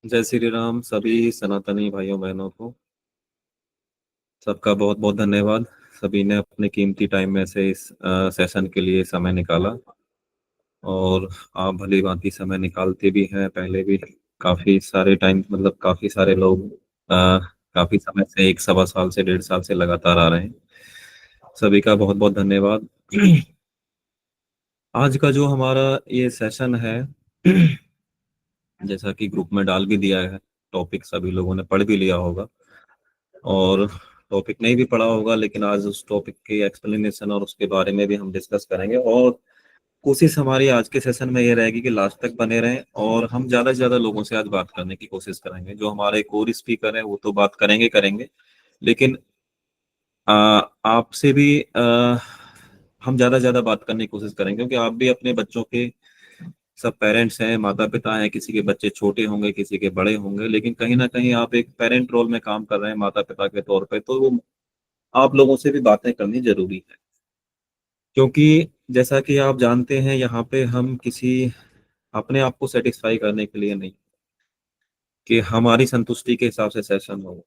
जय श्री राम सभी सनातनी भाइयों बहनों को। सबका बहुत बहुत धन्यवाद। सभी ने अपने कीमती टाइम में से इस सेशन के लिए समय निकाला। और आप भली भांति समय निकालते भी हैं, पहले भी काफी सारे टाइम, मतलब काफी सारे लोग काफी समय से, एक सवा साल से 1.5 साल से लगातार आ रहे हैं। सभी का बहुत बहुत धन्यवाद। आज का जो हमारा ये सेशन है, जैसा कि ग्रुप में डाल भी दिया है, टॉपिक सभी लोगों ने पढ़ भी लिया होगा। और टॉपिक नहीं भी पढ़ा होगा, लेकिन आज उस टॉपिक की एक्सप्लेनेशन और उसके बारे में भी हम डिस्कस करेंगे। और कोशिश हमारी आज के सेशन में ये रहेगी कि लास्ट तक बने रहें, और हम ज़्यादा से ज़्यादा लोगों से आज बात करने की कोशिश करेंगे। जो हमारे कोर स्पीकर हैं वो तो बात करेंगे करेंगे, लेकिन आ, आपसे भी हम ज़्यादा से ज़्यादा बात करने की कोशिश करेंगे, क्योंकि आप भी अपने बच्चों के सब पेरेंट्स हैं, माता पिता हैं। किसी के बच्चे छोटे होंगे, किसी के बड़े होंगे, लेकिन कहीं ना कहीं आप एक पेरेंट रोल में काम कर रहे हैं, माता पिता के तौर पे, तो वो आप लोगों से भी बातें करनी जरूरी है। क्योंकि जैसा कि आप जानते हैं, यहाँ पे हम किसी अपने आप को सेटिस्फाई करने के लिए नहीं, कि हमारी संतुष्टि के हिसाब से सेशन होगा।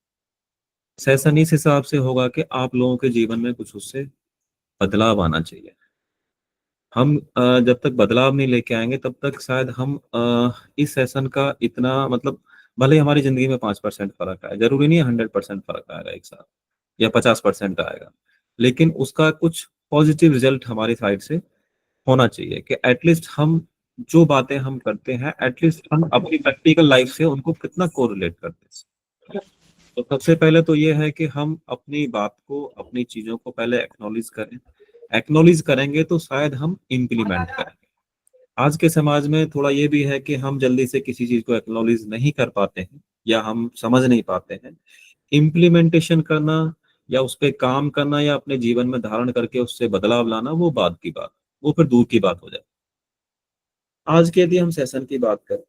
सेशन इस हिसाब से होगा कि आप लोगों के जीवन में कुछ उससे बदलाव आना चाहिए। हम जब तक बदलाव नहीं लेके आएंगे, तब तक शायद हम इस सेशन का इतना, मतलब भले ही हमारी जिंदगी में 5% फर्क आए, जरूरी नहीं है 100% फर्क आएगा एक साथ, या 50% आएगा, लेकिन उसका कुछ पॉजिटिव रिजल्ट हमारी साइड से होना चाहिए, कि एटलीस्ट हम जो बातें हम करते हैं, एटलीस्ट हम अपनी प्रैक्टिकल लाइफ से उनको कितना कोरिलेट करते हैं। तो सबसे पहले तो ये है कि हम अपनी बात को, अपनी चीजों को पहले एक्नॉलेज करें। एक्नॉलेज करेंगे तो शायद हम इम्प्लीमेंट करें। आज के समाज में थोड़ा ये भी है कि हम जल्दी से किसी चीज को एक्नॉलेज नहीं कर पाते हैं, या हम समझ नहीं पाते हैं। इम्प्लीमेंटेशन करना, या उस पर काम करना, या अपने जीवन में धारण करके उससे बदलाव लाना, वो बात की बात, वो फिर दूर की बात हो जाए। आज के यदि हम सेशन की बात करें,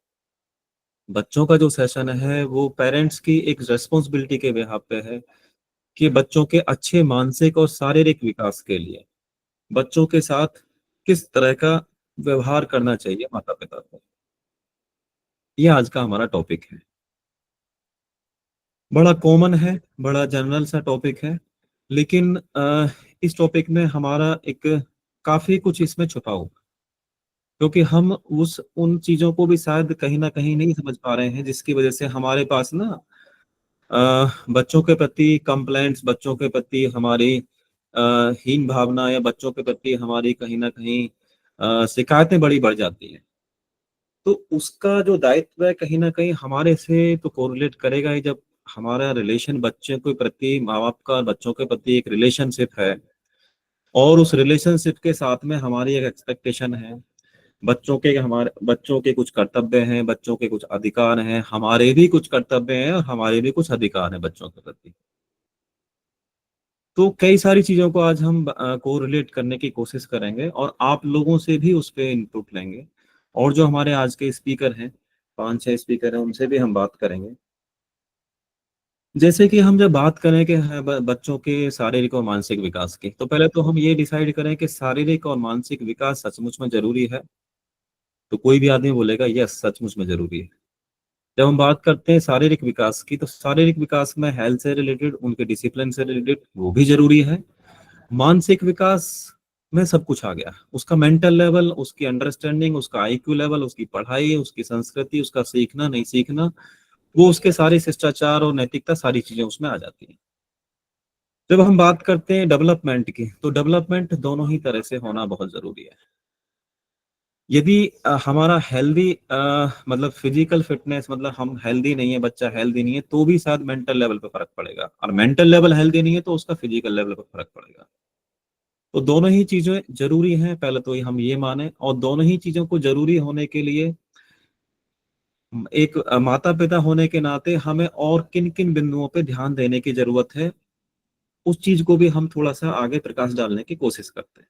बच्चों का जो सेशन है वो पेरेंट्स की एक रेस्पॉन्सिबिलिटी के बिहाफ पे है, कि बच्चों के अच्छे मानसिक और शारीरिक विकास के लिए बच्चों के साथ किस तरह का व्यवहार करना चाहिए माता पिता को। ये आज का हमारा टॉपिक है। बड़ा कॉमन है, बड़ा जनरल सा टॉपिक है, लेकिन इस टॉपिक में हमारा एक काफी कुछ इसमें छुपा हुआ है। क्योंकि हम उस उन चीजों को भी शायद कहीं ना कहीं नहीं समझ पा रहे हैं, जिसकी वजह से हमारे पास ना बच्चों के प्रति कंप्लेंट्स, बच्चों के प्रति हमारी हीन भावना, या बच्चों के प्रति हमारी कहीं ना कहीं शिकायतें बड़ी बढ़ जाती हैं। तो उसका जो दायित्व है, कहीं ना कहीं हमारे से तो कोरिलेट करेगा ही। जब हमारा रिलेशन बच्चे के प्रति, माँ बाप का बच्चों के प्रति एक रिलेशनशिप है, और उस रिलेशनशिप के साथ में हमारी एक एक्सपेक्टेशन है, बच्चों के, हमारे बच्चों के कुछ कर्तव्य हैं, बच्चों के कुछ अधिकार हैं, हमारे भी कुछ कर्तव्य हैं, और हमारे भी कुछ अधिकार हैं बच्चों के प्रति। तो कई सारी चीजों को आज हम को रिलेट करने की कोशिश करेंगे, और आप लोगों से भी उस पे इनपुट लेंगे। और जो हमारे आज के स्पीकर हैं, 5-6 स्पीकर हैं, उनसे भी हम बात करेंगे। जैसे कि हम जब बात करें कि बच्चों के शारीरिक और मानसिक विकास की, तो पहले तो हम ये डिसाइड करें कि शारीरिक और मानसिक विकास सचमुच में जरूरी है। तो कोई भी आदमी बोलेगा यस, सचमुच में जरूरी है। जब हम बात करते हैं शारीरिक विकास की, तो शारीरिक विकास में हेल्थ से रिलेटेड, उनके डिसिप्लिन से रिलेटेड वो भी जरूरी है। मानसिक विकास में सब कुछ आ गया, उसका मेंटल लेवल, उसकी अंडरस्टैंडिंग, उसका आईक्यू लेवल, उसकी पढ़ाई, उसकी संस्कृति, उसका सीखना नहीं सीखना, वो उसके सारे शिष्टाचार और नैतिकता, सारी चीजें उसमें आ जाती हैं। जब हम बात करते हैं डेवलपमेंट की, तो डेवलपमेंट दोनों ही तरह से होना बहुत जरूरी है। यदि हमारा हेल्दी, मतलब फिजिकल फिटनेस, मतलब हम हेल्दी नहीं है, बच्चा हेल्दी नहीं है, तो भी शायद मेंटल लेवल पे फर्क पड़ेगा, और मेंटल लेवल हेल्दी नहीं है तो उसका फिजिकल लेवल पे फर्क पड़ेगा। तो दोनों ही चीजें जरूरी हैं, पहले तो हम ये माने। और दोनों ही चीजों को जरूरी होने के लिए, एक माता पिता होने के नाते हमें और किन किन बिंदुओं पे ध्यान देने की जरूरत है, उस चीज को भी हम थोड़ा सा आगे प्रकाश डालने की कोशिश करते हैं।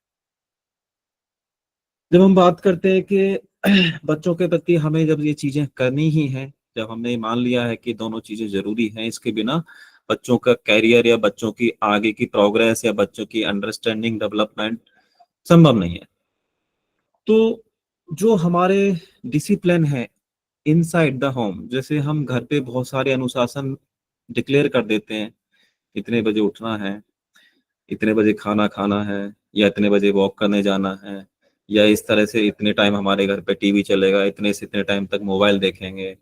जब हम बात करते हैं कि बच्चों के प्रति हमें जब ये चीजें करनी ही हैं, जब हमने मान लिया है कि दोनों चीजें जरूरी हैं, इसके बिना बच्चों का कैरियर, या बच्चों की आगे की प्रोग्रेस, या बच्चों की अंडरस्टैंडिंग डेवलपमेंट संभव नहीं है। तो जो हमारे डिसिप्लिन है, इनसाइड द होम, जैसे हम घर पे बहुत सारे अनुशासन डिक्लेयर कर देते हैं, इतने बजे उठना है, इतने बजे खाना खाना है, या इतने बजे वॉक करने जाना है, या इस तरह से इतने टाइम हमारे घर पे टीवी चलेगा, इतने से इतने टाइम तक मोबाइल देखेंगे,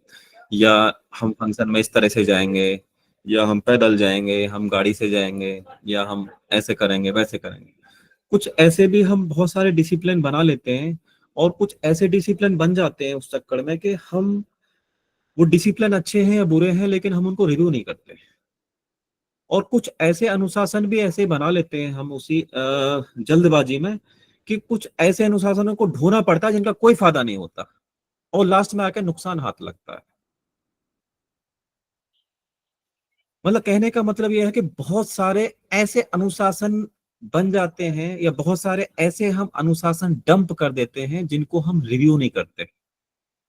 या हम फंक्शन में इस तरह से जाएंगे, या हम पैदल जाएंगे, हम गाड़ी से जाएंगे, या हम ऐसे करेंगे वैसे करेंगे। कुछ ऐसे भी हम बहुत सारे डिसिप्लिन बना लेते हैं, और कुछ ऐसे डिसिप्लिन बन जाते हैं उस चक्कर में कि हम वो डिसिप्लिन अच्छे हैं या बुरे हैं लेकिन हम उनको रिव्यू नहीं करते। और कुछ ऐसे अनुशासन भी ऐसे बना लेते हैं हम उसी जल्दबाजी में, कि कुछ ऐसे अनुशासनों को ढोना पड़ता है जिनका कोई फायदा नहीं होता, और लास्ट में आके नुकसान हाथ लगता है। मतलब कहने का मतलब यह है कि बहुत सारे ऐसे अनुशासन बन जाते हैं, या बहुत सारे ऐसे हम अनुशासन डंप कर देते हैं जिनको हम रिव्यू नहीं करते।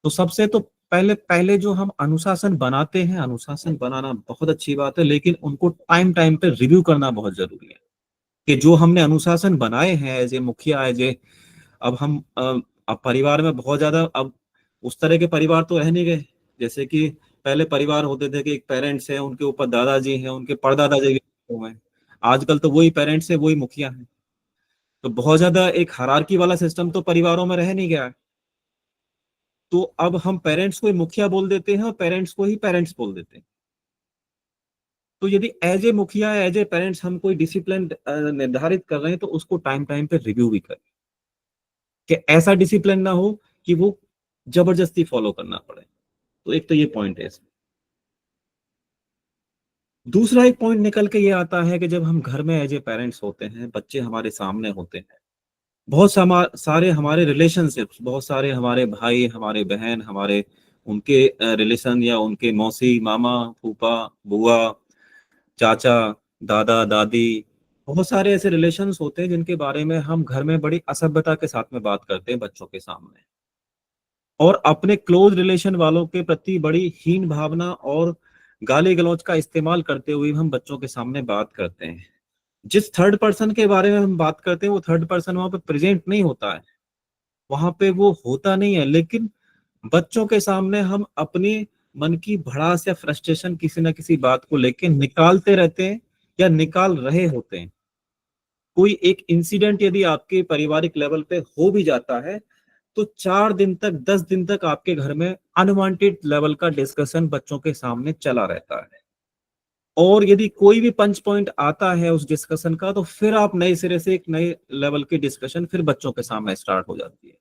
तो सबसे तो पहले पहले जो हम अनुशासन बनाते हैं, अनुशासन बनाना बहुत अच्छी बात है, लेकिन उनको टाइम टाइम पे रिव्यू करना बहुत जरूरी है। कि जो हमने अनुशासन बनाए हैं एज ए मुखिया, एज ए, अब हम अब परिवार में बहुत ज्यादा अब उस तरह के परिवार तो रह नहीं गए। जैसे कि पहले परिवार होते थे कि एक पेरेंट्स है, उनके ऊपर दादाजी हैं, उनके परदादाजी भी हुए हैं। आजकल तो वही पेरेंट्स है, वही मुखिया है। तो बहुत ज्यादा एक हायरार्की वाला सिस्टम तो परिवारों में रह नहीं गया है। तो अब हम पेरेंट्स को ही मुखिया बोल देते हैं, और पेरेंट्स को ही पेरेंट्स बोल देते हैं। तो यदि एज ए मुखिया, एज ए पेरेंट्स हम कोई डिसिप्लिन निर्धारित कर रहे हैं, तो उसको टाइम टाइम पे रिव्यू भी करें, कि ऐसा डिसिप्लिन ना हो कि वो जबरदस्ती फॉलो करना पड़े। तो एक तो ये पॉइंट है इसमें। दूसरा एक पॉइंट निकल के ये आता है कि जब हम घर में एज ए पेरेंट्स होते हैं, बच्चे हमारे सामने होते हैं, बहुत सारे हमारे रिलेशनशिप्स, बहुत सारे हमारे भाई, हमारे बहन, हमारे उनके रिलेशन, या उनके मौसी, मामा, फूफा, बुआ, चाचा, दादा, दादी, बहुत सारे ऐसे रिलेशंस होते हैं जिनके बारे में हम घर में बड़ी असभ्यता के साथ में बात करते हैं बच्चों के सामने, और अपने क्लोज रिलेशन वालों के प्रति बड़ी हीन भावना और गाली गलौज का इस्तेमाल करते हुए हम बच्चों के सामने बात करते हैं। जिस थर्ड पर्सन के बारे में हम बात करते हैं, वो थर्ड पर्सन वहां पे प्रेजेंट नहीं होता है, वहां पे वो होता नहीं है, लेकिन बच्चों के सामने हम अपनी मन की भड़ास या फ्रस्ट्रेशन किसी ना किसी बात को लेके निकालते रहते हैं, या निकाल रहे होते हैं। कोई एक इंसिडेंट यदि आपके पारिवारिक लेवल पे हो भी जाता है, तो 4 दिन तक, 10 दिन तक आपके घर में अनवांटेड लेवल का डिस्कशन बच्चों के सामने चला रहता है। और यदि कोई भी पंच पॉइंट आता है उस डिस्कशन का, तो फिर आप नए सिरे से एक नए लेवल की डिस्कशन फिर बच्चों के सामने स्टार्ट हो जाती है।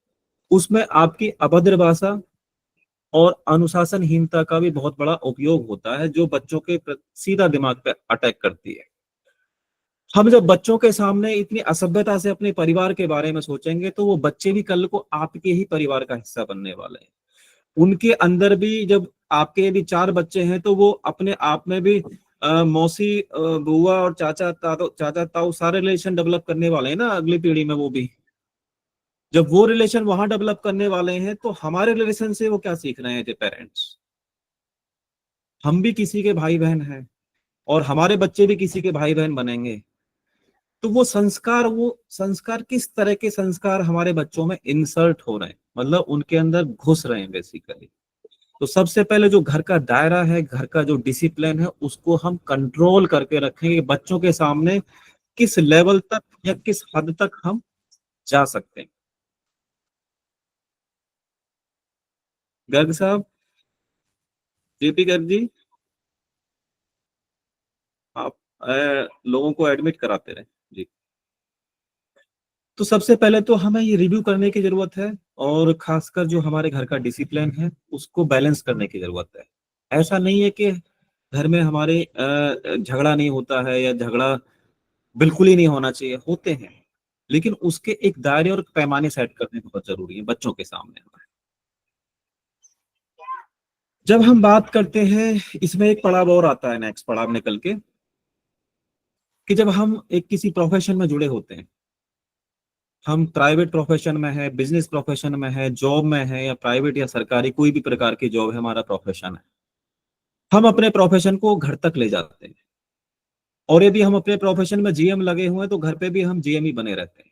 उसमें आपकी अभद्र भाषा और अनुशासनहीनता का भी बहुत बड़ा उपयोग होता है, जो बच्चों के सीधा दिमाग पे अटैक करती है। हम जब बच्चों के सामने इतनी असभ्यता से अपने परिवार के बारे में सोचेंगे, तो वो बच्चे भी कल को आपके ही परिवार का हिस्सा बनने वाले हैं। उनके अंदर भी, जब आपके यदि 4 बच्चे हैं, तो वो अपने आप में भी मौसी, बुआ और चाचा ताऊ सारे रिलेशन डेवलप करने वाले हैं ना अगली पीढ़ी में। वो भी जब वो रिलेशन वहां डेवलप करने वाले हैं, तो हमारे रिलेशन से वो क्या सीख रहे हैं पेरेंट्स। हम भी किसी के भाई बहन हैं, और हमारे बच्चे भी किसी के भाई बहन बनेंगे। तो वो संस्कार किस तरह के संस्कार हमारे बच्चों में इंसर्ट हो रहे हैं, मतलब उनके अंदर घुस रहे हैं बेसिकली। तो सबसे पहले जो घर का दायरा है, घर का जो डिसिप्लिन है, उसको हम कंट्रोल करके रखेंगे, बच्चों के सामने किस लेवल तक या किस हद तक हम जा सकते हैं। गर्ग साहब, जेपी गर्ग जी, आप लोगों को एडमिट कराते रहे जी। तो सबसे पहले तो हमें ये रिव्यू करने की जरूरत है, और खासकर जो हमारे घर का डिसिप्लिन है उसको बैलेंस करने की जरूरत है। ऐसा नहीं है कि घर में हमारे झगड़ा नहीं होता है, या झगड़ा बिल्कुल ही नहीं होना चाहिए, होते हैं, लेकिन उसके एक दायरे और पैमाने सेट करने बहुत जरूरी है बच्चों के सामने। जब हम बात करते हैं, इसमें एक पड़ाव और आता है, नेक्स्ट पड़ाव निकल के, कि जब हम एक किसी प्रोफेशन में जुड़े होते हैं, हम प्राइवेट प्रोफेशन में है, बिजनेस प्रोफेशन में है, जॉब में है, या प्राइवेट या सरकारी कोई भी प्रकार की जॉब है, हमारा प्रोफेशन है, हम अपने प्रोफेशन को घर तक ले जाते हैं। और यदि हम अपने प्रोफेशन में जीएम लगे हुए हैं, तो घर पे भी हम जीएम ही बने रहते हैं,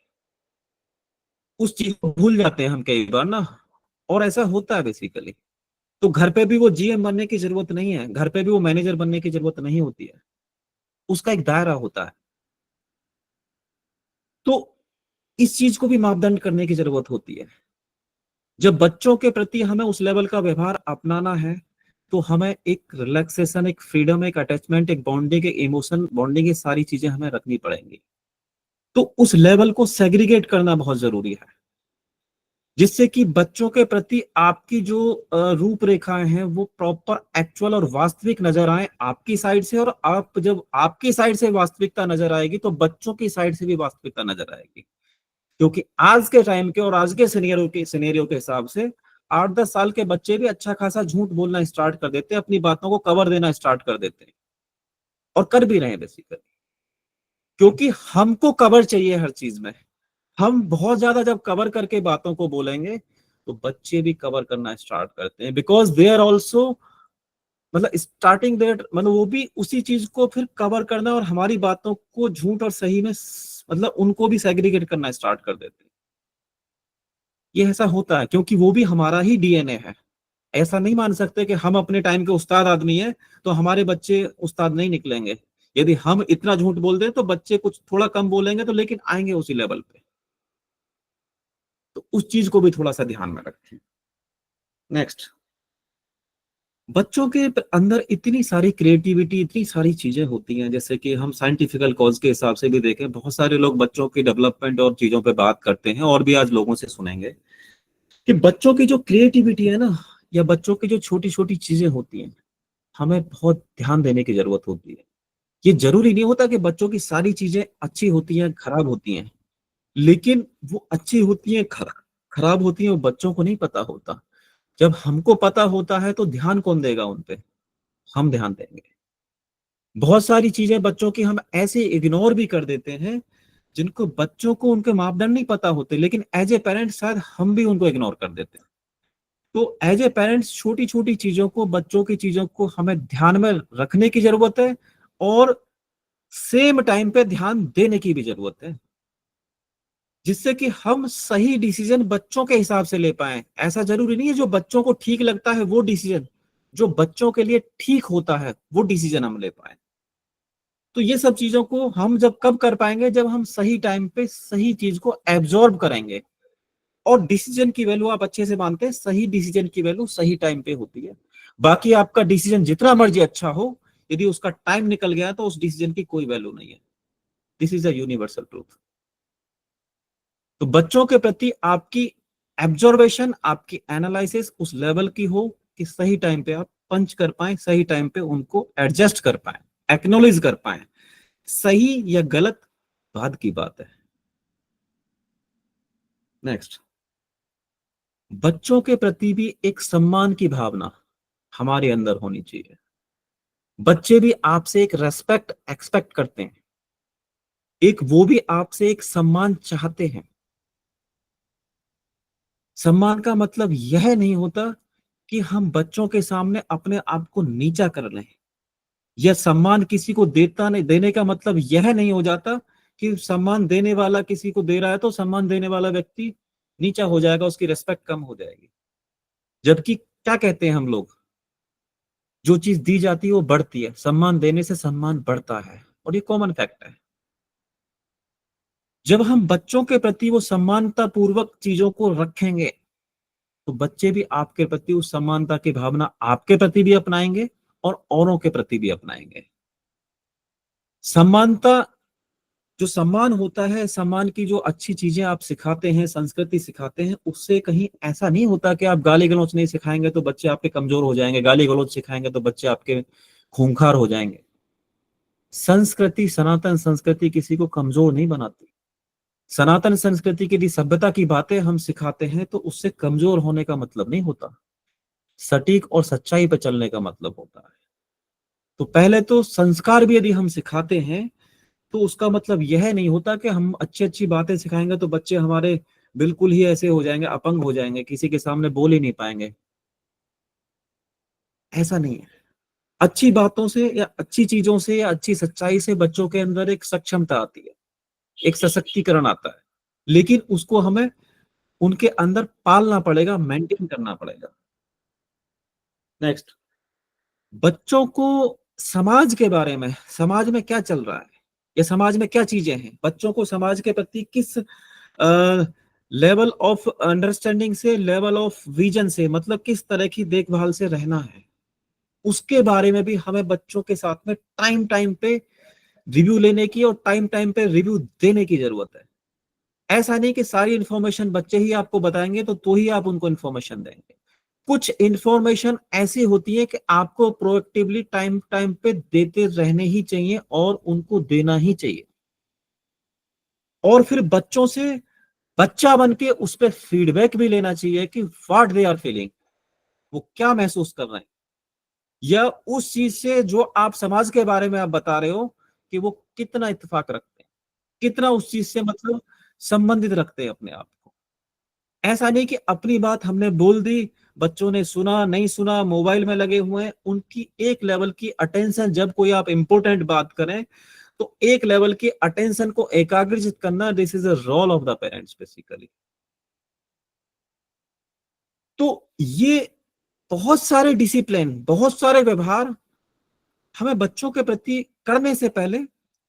उस चीज को भूल जाते हैं हम कई बार ना। और ऐसा होता है बेसिकली। तो घर पे भी वो जीएम बनने की जरूरत नहीं है, घर पे भी वो मैनेजर बनने की जरूरत नहीं होती है, उसका एक दायरा होता है। तो इस चीज को भी मापदंड करने की जरूरत होती है। जब बच्चों के प्रति हमें उस लेवल का व्यवहार अपनाना है, तो हमें एक रिलैक्सेशन, एक फ्रीडम, एक अटैचमेंट, एक बॉन्डिंग, एक इमोशन बॉन्डिंग, ये सारी चीजें हमें रखनी पड़ेंगी। तो उस लेवल को सेग्रीगेट करना बहुत जरूरी है, जिससे कि बच्चों के प्रति आपकी जो रूपरेखाएं हैं वो प्रॉपर एक्चुअल और वास्तविक नजर आए आपकी साइड से, और आप जब आपकी साइड से वास्तविकता नजर आएगी तो बच्चों की साइड से भी वास्तविकता नजर आएगी। क्योंकि आज के टाइम के और आज के सिनेरियो के हिसाब से 8-10 साल के बच्चे भी अच्छा खासा झूठ बोलना स्टार्ट कर देते हैं, अपनी बातों को कवर देना स्टार्ट कर देते हैं, और कर भी रहे हैं बेसिकली। क्योंकि हमको कवर चाहिए हर चीज में। हम बहुत ज्यादा जब कवर करके बातों को बोलेंगे तो बच्चे भी कवर करना स्टार्ट करते हैं, बिकॉज दे आर ऑल्सो, मतलब स्टार्टिंग देट, मतलब वो भी उसी चीज को फिर कवर करना और हमारी बातों को झूठ और सही में मतलब उनको भी सेग्रीगेट करना स्टार्ट कर देते हैं। ये ऐसा होता है क्योंकि वो भी हमारा ही डीएनए है। ऐसा नहीं मान सकते कि हम अपने टाइम के उस्ताद आदमी हैं तो हमारे बच्चे उस्ताद नहीं निकलेंगे। यदि हम इतना झूठ बोल दें तो बच्चे कुछ थोड़ा कम बोलेंगे तो लेकिन आएंगे उसी लेवल पे। तो उस चीज को भी थोड़ा सा ध्यान में रखें। नेक्स्ट, बच्चों के अंदर इतनी सारी क्रिएटिविटी, इतनी सारी चीजें होती हैं, जैसे कि हम साइंटिफिकल कॉज के हिसाब से भी देखें, बहुत सारे लोग बच्चों की डेवलपमेंट और चीजों पे बात करते हैं, और भी आज लोगों से सुनेंगे कि बच्चों की जो क्रिएटिविटी है ना, या बच्चों की जो छोटी छोटी चीजें होती हैं, हमें बहुत ध्यान देने की जरूरत होती है। ये जरूरी नहीं होता कि बच्चों की सारी चीजें अच्छी होती हैं, खराब होती हैं, लेकिन वो अच्छी होती हैं, खराब होती हैं, वो बच्चों को नहीं पता होता। जब हमको पता होता है तो ध्यान कौन देगा उन पे? हम ध्यान देंगे। बहुत सारी चीजें बच्चों की हम ऐसे इग्नोर भी कर देते हैं, जिनको बच्चों को उनके मापदंड नहीं पता होते, लेकिन एज ए पेरेंट शायद हम भी उनको इग्नोर कर देते हैं। तो एज ए पेरेंट्स छोटी छोटी चीजों को, बच्चों की चीजों को हमें ध्यान में रखने की जरूरत है, और सेम टाइम पे ध्यान देने की भी जरूरत है, जिससे कि हम सही डिसीजन बच्चों के हिसाब से ले पाए। ऐसा जरूरी नहीं है जो बच्चों को ठीक लगता है वो डिसीजन, जो बच्चों के लिए ठीक होता है वो डिसीजन हम ले पाए। तो ये सब चीजों को हम जब कब कर पाएंगे, जब हम सही टाइम पे सही चीज को एब्जॉर्ब करेंगे। और डिसीजन की वैल्यू आप अच्छे से मानते हैं, सही डिसीजन की वैल्यू सही टाइम पे होती है। बाकी आपका डिसीजन जितना मर्जी अच्छा हो, यदि उसका टाइम निकल गया तो उस डिसीजन की कोई वैल्यू नहीं है। This is a universal truth. तो बच्चों के प्रति आपकी एब्जॉर्वेशन, आपकी एनालिसिस उस लेवल की हो कि सही टाइम पे आप पंच कर पाए, सही टाइम पे उनको एडजस्ट कर पाए, एक्नोलेज कर पाए। सही या गलत बाद की बात है। नेक्स्ट, बच्चों के प्रति भी एक सम्मान की भावना हमारे अंदर होनी चाहिए। बच्चे भी आपसे एक रेस्पेक्ट एक्सपेक्ट करते हैं, एक वो भी आपसे एक सम्मान चाहते हैं। सम्मान का मतलब यह नहीं होता कि हम बच्चों के सामने अपने आप को नीचा कर लें, या सम्मान किसी को देता नहीं, देने का मतलब यह नहीं हो जाता कि सम्मान देने वाला किसी को दे रहा है तो सम्मान देने वाला व्यक्ति नीचा हो जाएगा, उसकी रेस्पेक्ट कम हो जाएगी। जबकि क्या कहते हैं हम लोग, जो चीज दी जाती है वो बढ़ती है, सम्मान देने से सम्मान बढ़ता है, और ये कॉमन फैक्ट है। जब हम बच्चों के प्रति वो समानता पूर्वक चीजों को रखेंगे, तो बच्चे भी आपके प्रति उस समानता की भावना आपके प्रति भी अपनाएंगे और औरों के प्रति भी अपनाएंगे। समानता, जो सम्मान होता है, सम्मान की जो अच्छी चीजें आप सिखाते हैं, संस्कृति सिखाते हैं, उससे कहीं ऐसा नहीं होता कि आप गाली गलौज नहीं सिखाएंगे तो बच्चे आपके कमजोर हो जाएंगे, गाली गलौज सिखाएंगे तो बच्चे आपके खूंखार हो जाएंगे। संस्कृति, सनातन संस्कृति किसी को कमजोर नहीं बनाती। सनातन संस्कृति की यदि सभ्यता की बातें हम सिखाते हैं तो उससे कमजोर होने का मतलब नहीं होता, सटीक और सच्चाई पर चलने का मतलब होता है। तो पहले तो संस्कार भी यदि हम सिखाते हैं तो उसका मतलब यह नहीं होता कि हम अच्छी अच्छी बातें सिखाएंगे तो बच्चे हमारे बिल्कुल ही ऐसे हो जाएंगे, अपंग हो जाएंगे, किसी के सामने बोल ही नहीं पाएंगे। ऐसा नहीं है। अच्छी बातों से या अच्छी चीजों से या अच्छी सच्चाई से बच्चों के अंदर एक सक्षमता आती है, एक सशक्तिकरण आता है, लेकिन उसको हमें उनके अंदर पालना पड़ेगा, मेंटेन करना पड़ेगा। नेक्स्ट, बच्चों को समाज के बारे में, समाज में क्या चल रहा है या समाज में क्या चीजें हैं, बच्चों को समाज के प्रति किस लेवल ऑफ अंडरस्टैंडिंग से, लेवल ऑफ विजन से, मतलब किस तरह की देखभाल से रहना है, उसके बारे में भी हमें बच्चों के साथ में टाइम टाइम पे रिव्यू लेने की और टाइम टाइम पे रिव्यू देने की जरूरत है। ऐसा नहीं कि सारी इंफॉर्मेशन बच्चे ही आपको बताएंगे तो ही आप उनको इंफॉर्मेशन देंगे। कुछ इंफॉर्मेशन ऐसी होती है कि आपको प्रोएक्टिवली टाइम टाइम पे देते रहने ही चाहिए और उनको देना ही चाहिए, और फिर बच्चों से बच्चा बन के उस पर फीडबैक भी लेना चाहिए कि व्हाट दे आर फीलिंग, वो क्या महसूस कर रहे हैं, या उस चीज से जो आप समाज के बारे में आप बता रहे हो कि वो कितना इत्तेफाक रखते हैं, कितना उस चीज से मतलब संबंधित रखते हैं अपने आप को। ऐसा नहीं कि अपनी बात हमने बोल दी, बच्चों ने सुना नहीं सुना, मोबाइल में लगे हुए हैं, उनकी एक लेवल की अटेंशन, जब कोई आप इंपॉर्टेंट बात करें तो एक लेवल की अटेंशन को एकाग्रचित करना, this is a role of the parents basically. तो ये बहुत सारे डिसिप्लिन, बहुत सारे व्यवहार हमें बच्चों के प्रति करने से पहले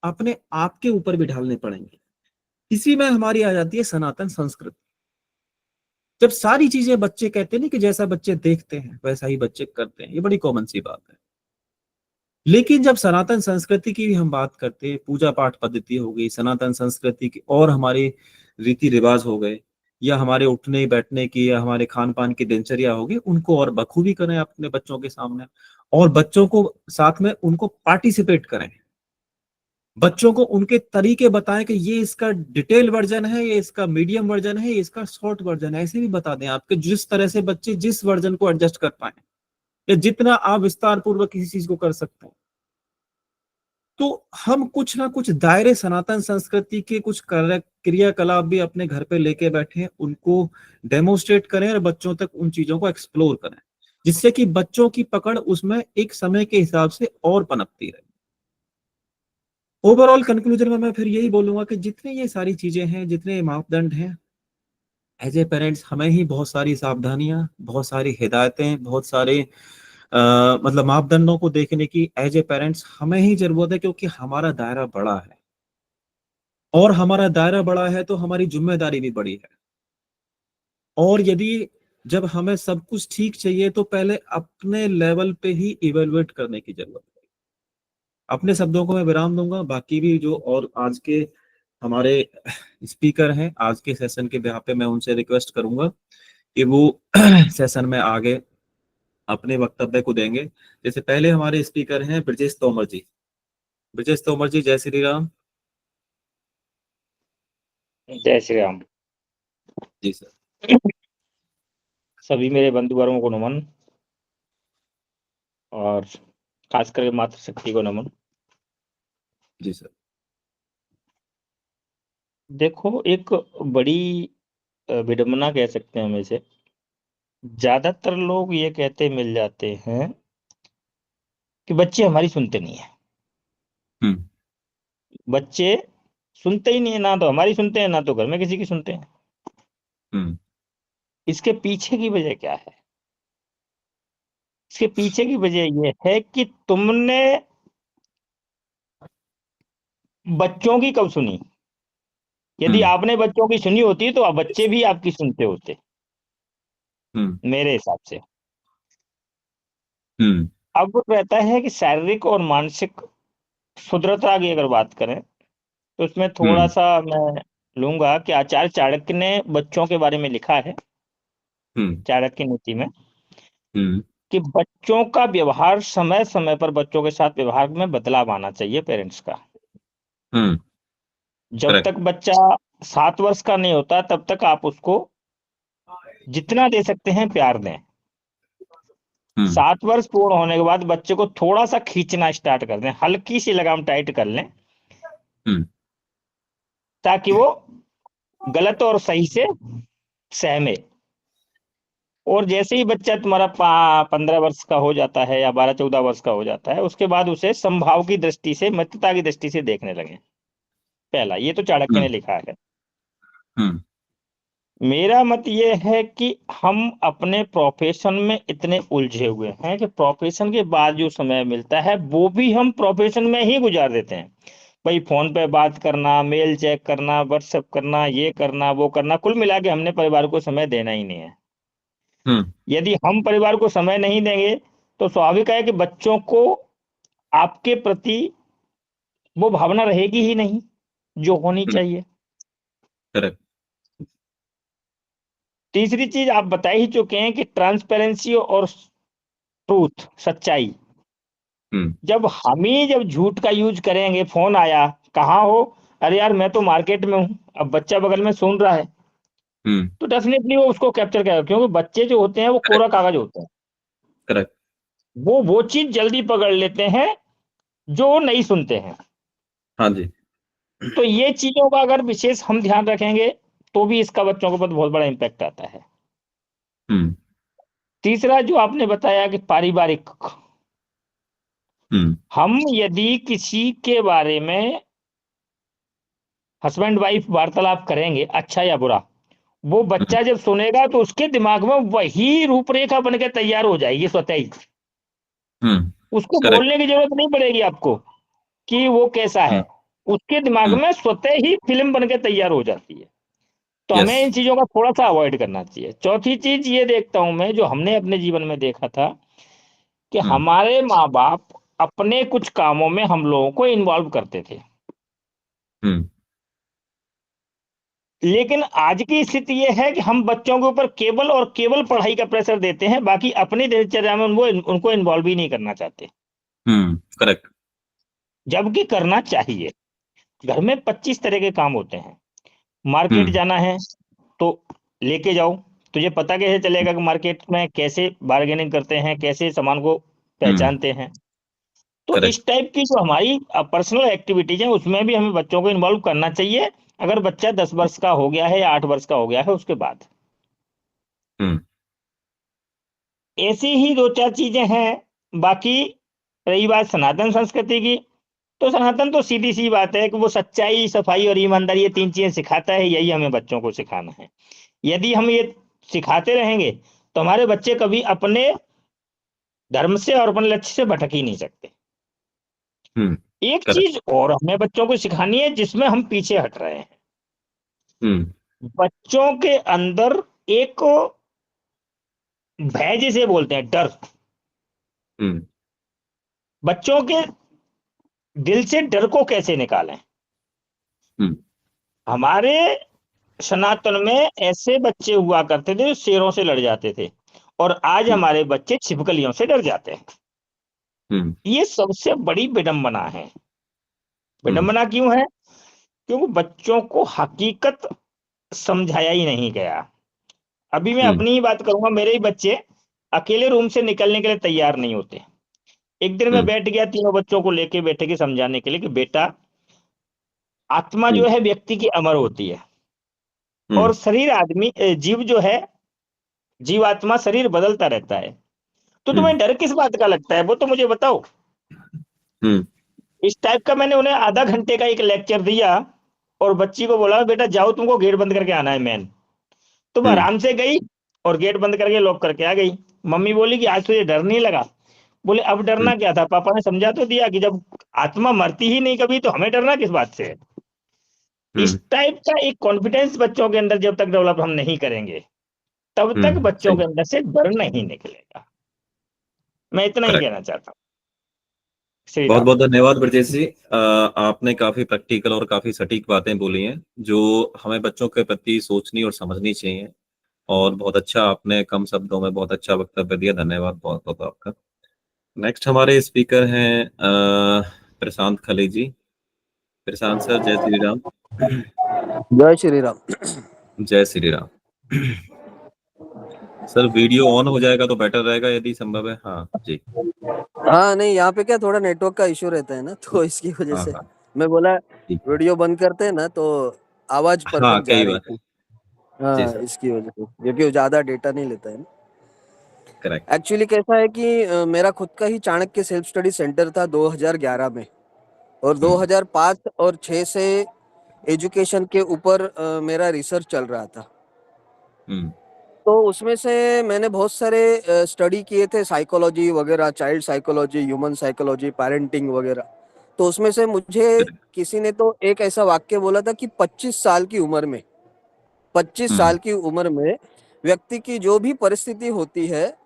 अपने आप के ऊपर भी ढालने पड़ेंगे। इसी में हमारी आ जाती है सनातन संस्कृति। जब सारी चीजें बच्चे कहते हैं ना कि जैसा बच्चे देखते हैं वैसा ही बच्चे करते हैं, ये बड़ी कॉमन सी बात है। लेकिन जब सनातन संस्कृति की भी हम बात करते हैं, पूजा पाठ पद्धति हो गई सनातन संस्कृति की, और हमारे रीति रिवाज हो गए, या हमारे उठने बैठने की, या हमारे खान पान की दिनचर्या होगी, उनको और बखूबी करें अपने बच्चों के सामने, और बच्चों को साथ में उनको पार्टिसिपेट करें, बच्चों को उनके तरीके बताएं कि ये इसका डिटेल वर्जन है, ये इसका मीडियम वर्जन है, ये इसका शॉर्ट वर्जन है, ऐसे भी बता दें आपके, जिस तरह से बच्चे जिस वर्जन को एडजस्ट कर पाए, या जितना आप विस्तार पूर्वक किसी चीज को कर सकते हैं। तो हम कुछ ना कुछ दायरे सनातन संस्कृति के कुछ क्रियाकलाप भी अपने घर पे लेके बैठे, उनको डेमोस्ट्रेट करें और बच्चों तक उन चीजों को एक्सप्लोर करें, जिससे कि बच्चों की पकड़ उसमें एक समय के हिसाब से और पनपती रहे। ओवरऑल कंक्लूजन में मैं फिर यही बोलूंगा कि जितने ये सारी चीजें हैं, जितने मापदंड हैं, एज ए पेरेंट्स हमें ही बहुत सारी सावधानियां, बहुत सारी हिदायतें, बहुत सारे मतलब मापदंडों को देखने की एज ए पेरेंट्स हमें ही जरूरत है, क्योंकि हमारा दायरा बड़ा है, और हमारा दायरा बड़ा है तो हमारी जिम्मेदारी भी बड़ी है। और यदि जब हमें सब कुछ ठीक चाहिए तो पहले अपने लेवल पे ही इवेलुएट करने की जरूरत है। अपने शब्दों को मैं विराम दूंगा, बाकी भी जो और आज के हमारे स्पीकर हैं आज के सेशन के बिहाफ पे, मैं उनसे रिक्वेस्ट करूंगा कि वो सेशन में आगे अपने वक्तव्य को देंगे। जैसे पहले हमारे स्पीकर हैं ब्रजेश तोमर जी। ब्रजेश तोमर जी, जय श्री राम। जय श्री राम। जी सर। सभी मेरे बंधु वर्गों को नमन, और खास करके मातृशक्ति को नमन। जी सर। देखो, एक बड़ी विडंबना कह सकते हैं हम इसे। ज्यादातर लोग ये कहते मिल जाते हैं कि बच्चे हमारी सुनते नहीं है। हम्म। बच्चे सुनते ही नहीं है, ना तो हमारी सुनते हैं ना तो घर में किसी की सुनते हैं। हम्म। इसके पीछे की वजह क्या है? इसके पीछे की वजह यह है कि तुमने बच्चों की कब सुनी। यदि हम्म। आपने बच्चों की सुनी होती तो बच्चे भी आपकी सुनते होते, हम्म। मेरे हिसाब से। हम्म। अब रहता है कि शारीरिक और मानसिक शुद्धता की अगर बात करें तो इसमें थोड़ा हम्म। सा मैं लूंगा कि आचार्य चाणक्य ने बच्चों के बारे में लिखा है, हम्म। चाणक्य नीति में, हम्म। कि बच्चों का व्यवहार समय समय पर बच्चों के साथ व्यवहार में बदलाव आना चाहिए पेरेंट्स का। हम्म। जब करेक्ट। तक बच्चा 7 वर्ष का नहीं होता तब तक आप उसको जितना दे सकते हैं प्यार दें। हम्म। 7 वर्ष पूर्ण होने के बाद बच्चे को थोड़ा सा खींचना स्टार्ट कर दें, हल्की सी लगाम टाइट कर लें, हम्म। ताकि वो गलत और सही से सहमे। और जैसे ही बच्चा तुम्हारा 15 वर्ष का हो जाता है या 12-14 वर्ष का हो जाता है, उसके बाद उसे समभाव की दृष्टि से, मित्रता की दृष्टि से देखने लगे। पहला, ये तो चाणक्य ने हम्म। लिखा है। हम्म। मेरा मत ये है कि हम अपने प्रोफेशन में इतने उलझे हुए हैं कि प्रोफेशन के बाद जो समय मिलता है वो भी हम प्रोफेशन में ही गुजार देते हैं। भाई फोन पे बात करना, मेल चेक करना, व्हाट्सएप करना, ये करना, वो करना, कुल मिला के हमने परिवार को समय देना ही नहीं है। हम्म। यदि हम परिवार को समय नहीं देंगे तो स्वाभाविक है कि बच्चों को आपके प्रति वो भावना रहेगी ही नहीं जो होनी चाहिए। करेक्ट। तीसरी चीज आप बता ही चुके हैं कि ट्रांसपेरेंसी और ट्रूथ, सच्चाई। हम्म। जब झूठ का यूज करेंगे, फोन आया, कहाँ हो, अरे यार मैं तो मार्केट में हूँ, अब बच्चा बगल में सुन रहा है, हम्म। तो डेफिनेटली वो उसको कैप्चर करेगा, क्योंकि बच्चे जो होते हैं वो कोरा करेक्ट। कागज होते हैं। करेक्ट। वो चीज जल्दी पकड़ लेते हैं जो नहीं सुनते हैं। हाँ जी। तो ये चीजों का अगर विशेष हम ध्यान रखेंगे तो भी इसका बच्चों के ऊपर बहुत बड़ा इम्पैक्ट आता है। हम्म। तीसरा जो आपने बताया कि पारिवारिक, हम्म। हम यदि किसी के बारे में हस्बैंड वाइफ वार्तालाप करेंगे अच्छा या बुरा, वो हम्म। बच्चा जब सुनेगा तो उसके दिमाग में वही रूपरेखा बन के तैयार हो जाएगी स्वतः ही। हम्म। उसको करेक्ट। बोलने की जरूरत नहीं पड़ेगी आपको कि वो कैसा है, हम्म। उसके दिमाग हम्म। में स्वतः ही फिल्म बन के तैयार हो जाती है। तो यस। हमें इन चीजों का थोड़ा सा अवॉइड करना चाहिए। चौथी चीज ये देखता हूं मैं, जो हमने अपने जीवन में देखा था, कि हम्म। हमारे माँ बाप अपने कुछ कामों में हम लोगों को इन्वॉल्व करते थे, हम्म। लेकिन आज की स्थिति ये है कि हम बच्चों के ऊपर केवल और केवल पढ़ाई का प्रेशर देते हैं, बाकी अपनी दिनचर्या में वो उनको इन्वॉल्व ही नहीं करना चाहते, हम्म। करेक्ट। जबकि करना चाहिए। घर में 25 तरह के काम होते हैं। मार्केट हम्म। जाना है तो लेके जाओ, तुझे पता कैसे चलेगा कि मार्केट में कैसे बार्गेनिंग करते हैं, कैसे सामान को हम्म। पहचानते हैं। तो करेक्ट। इस टाइप की जो हमारी पर्सनल एक्टिविटीज हैं उसमें भी हमें बच्चों को इन्वॉल्व करना चाहिए, अगर बच्चा 10 वर्ष का हो गया है या 8 वर्ष का हो गया है उसके बाद। हम्म। ऐसी ही दो चार चीजें हैं। बाकी रही बात सनातन संस्कृति की, तो सनातन तो सीधी सी बात है कि वो सच्चाई, सफाई और ईमानदारी, ये 3 चीजें सिखाता है, यही हमें बच्चों को सिखाना है। यदि हम ये सिखाते रहेंगे तो हमारे बच्चे कभी अपने धर्म से और अपने लक्ष्य से भटक ही नहीं सकते। हम्म। एक करेक्ट। चीज और हमें बच्चों को सिखानी है जिसमें हम पीछे हट रहे हैं। हम्म। बच्चों के अंदर एक भय जिसे बोलते हैं, डर, हम्म। बच्चों के दिल से डर को कैसे निकालें। हम्म। हमारे सनातन में ऐसे बच्चे हुआ करते थे जो शेरों से लड़ जाते थे, और आज हम्म। हमारे बच्चे छिपकलियों से डर जाते हैं। हम्म। ये सबसे बड़ी विडंबना है। हम्म। विडंबना क्यों है? क्योंकि बच्चों को हकीकत समझाया ही नहीं गया। अभी मैं हम्म। अपनी ही बात करूंगा, मेरे ही बच्चे अकेले रूम से निकलने के लिए तैयार नहीं होते। एक दिन मैं हम्म। बैठ गया तीनों बच्चों को लेके बैठे के समझाने के लिए कि बेटा, आत्मा हम्म। जो है व्यक्ति की अमर होती है, हम्म। और शरीर जीव जो है, जीवात्मा शरीर बदलता रहता है। तो हम्म। तुम्हें डर किस बात का लगता है वो तो मुझे बताओ। हम्म। इस टाइप का मैंने उन्हें आधा घंटे का एक लेक्चर दिया, और बच्ची को बोला बेटा जाओ, तुमको गेट बंद करके आना है मैन। तो वो हम्म। आराम से गई और गेट बंद करके लॉक करके आ गई। मम्मी बोली कि आज तुझे डर नहीं लगा? बोले अब हम्म। डरना क्या था, पापा ने समझा तो दिया कि जब आत्मा मरती ही नहीं कभी तो हमें डरना किस बात से है। इस हम्म। टाइप का एक कॉन्फिडेंस बच्चों के अंदर जब तक डेवलप हम नहीं करेंगे तब तक बच्चों सही। के अंदर से डर नहीं निकलेगा। मैं इतना ही करेक्ट। कहना चाहता हूँ। श्री बहुत राम। बहुत धन्यवाद ब्रजेश जी। आपने काफी प्रैक्टिकल और काफी सटीक बातें बोली हैं जो हमें बच्चों के प्रति सोचनी और समझनी चाहिए। और बहुत अच्छा, आपने कम शब्दों में बहुत अच्छा वक्तव्य दिया। धन्यवाद बहुत बहुत आपका। नेक्स्ट हमारे स्पीकर हैं प्रशांत खली जी। प्रशांत सर, जय श्री राम। जय श्री राम। जय Shri Ram. Sir video on हो जाएगा तो बेटर रहेगा यदि संभव है। हाँ जी। हाँ नहीं, यहाँ पे क्या थोड़ा नेटवर्क का इशू रहता है ना, तो इसकी वजह हाँ से हाँ मैं बोला ठीक है। वीडियो बंद करते हैं ना तो आवाज हाँ परफेक्ट जा कई रही बार। थी। जी हाँ सर। इसकी वजह से, क्योंकि वो ज्यादा डेटा नहीं लेता है ना। करेक्ट। एक्चुअली कैसा है कि मेरा खुद का ही चाणक्य सेल्फ स्टडी सेंटर था 2011 में, और हम्म। 2005 और 6 से एजुकेशन के ऊपर मेरा रिसर्च चल रहा था। हम्म। तो उसमें से मैंने बहुत सारे स्टडी किए थे, साइकोलॉजी वगैरह, child psychology, human psychology, parenting वगैरह। तो उसमें से मुझे correct। किसी ने तो एक ऐसा वाक्य बोला था कि 25 साल की उम्र में, 25 हम्म। साल की उम्र में व्यक्ति की जो भी परिस्थिति होती है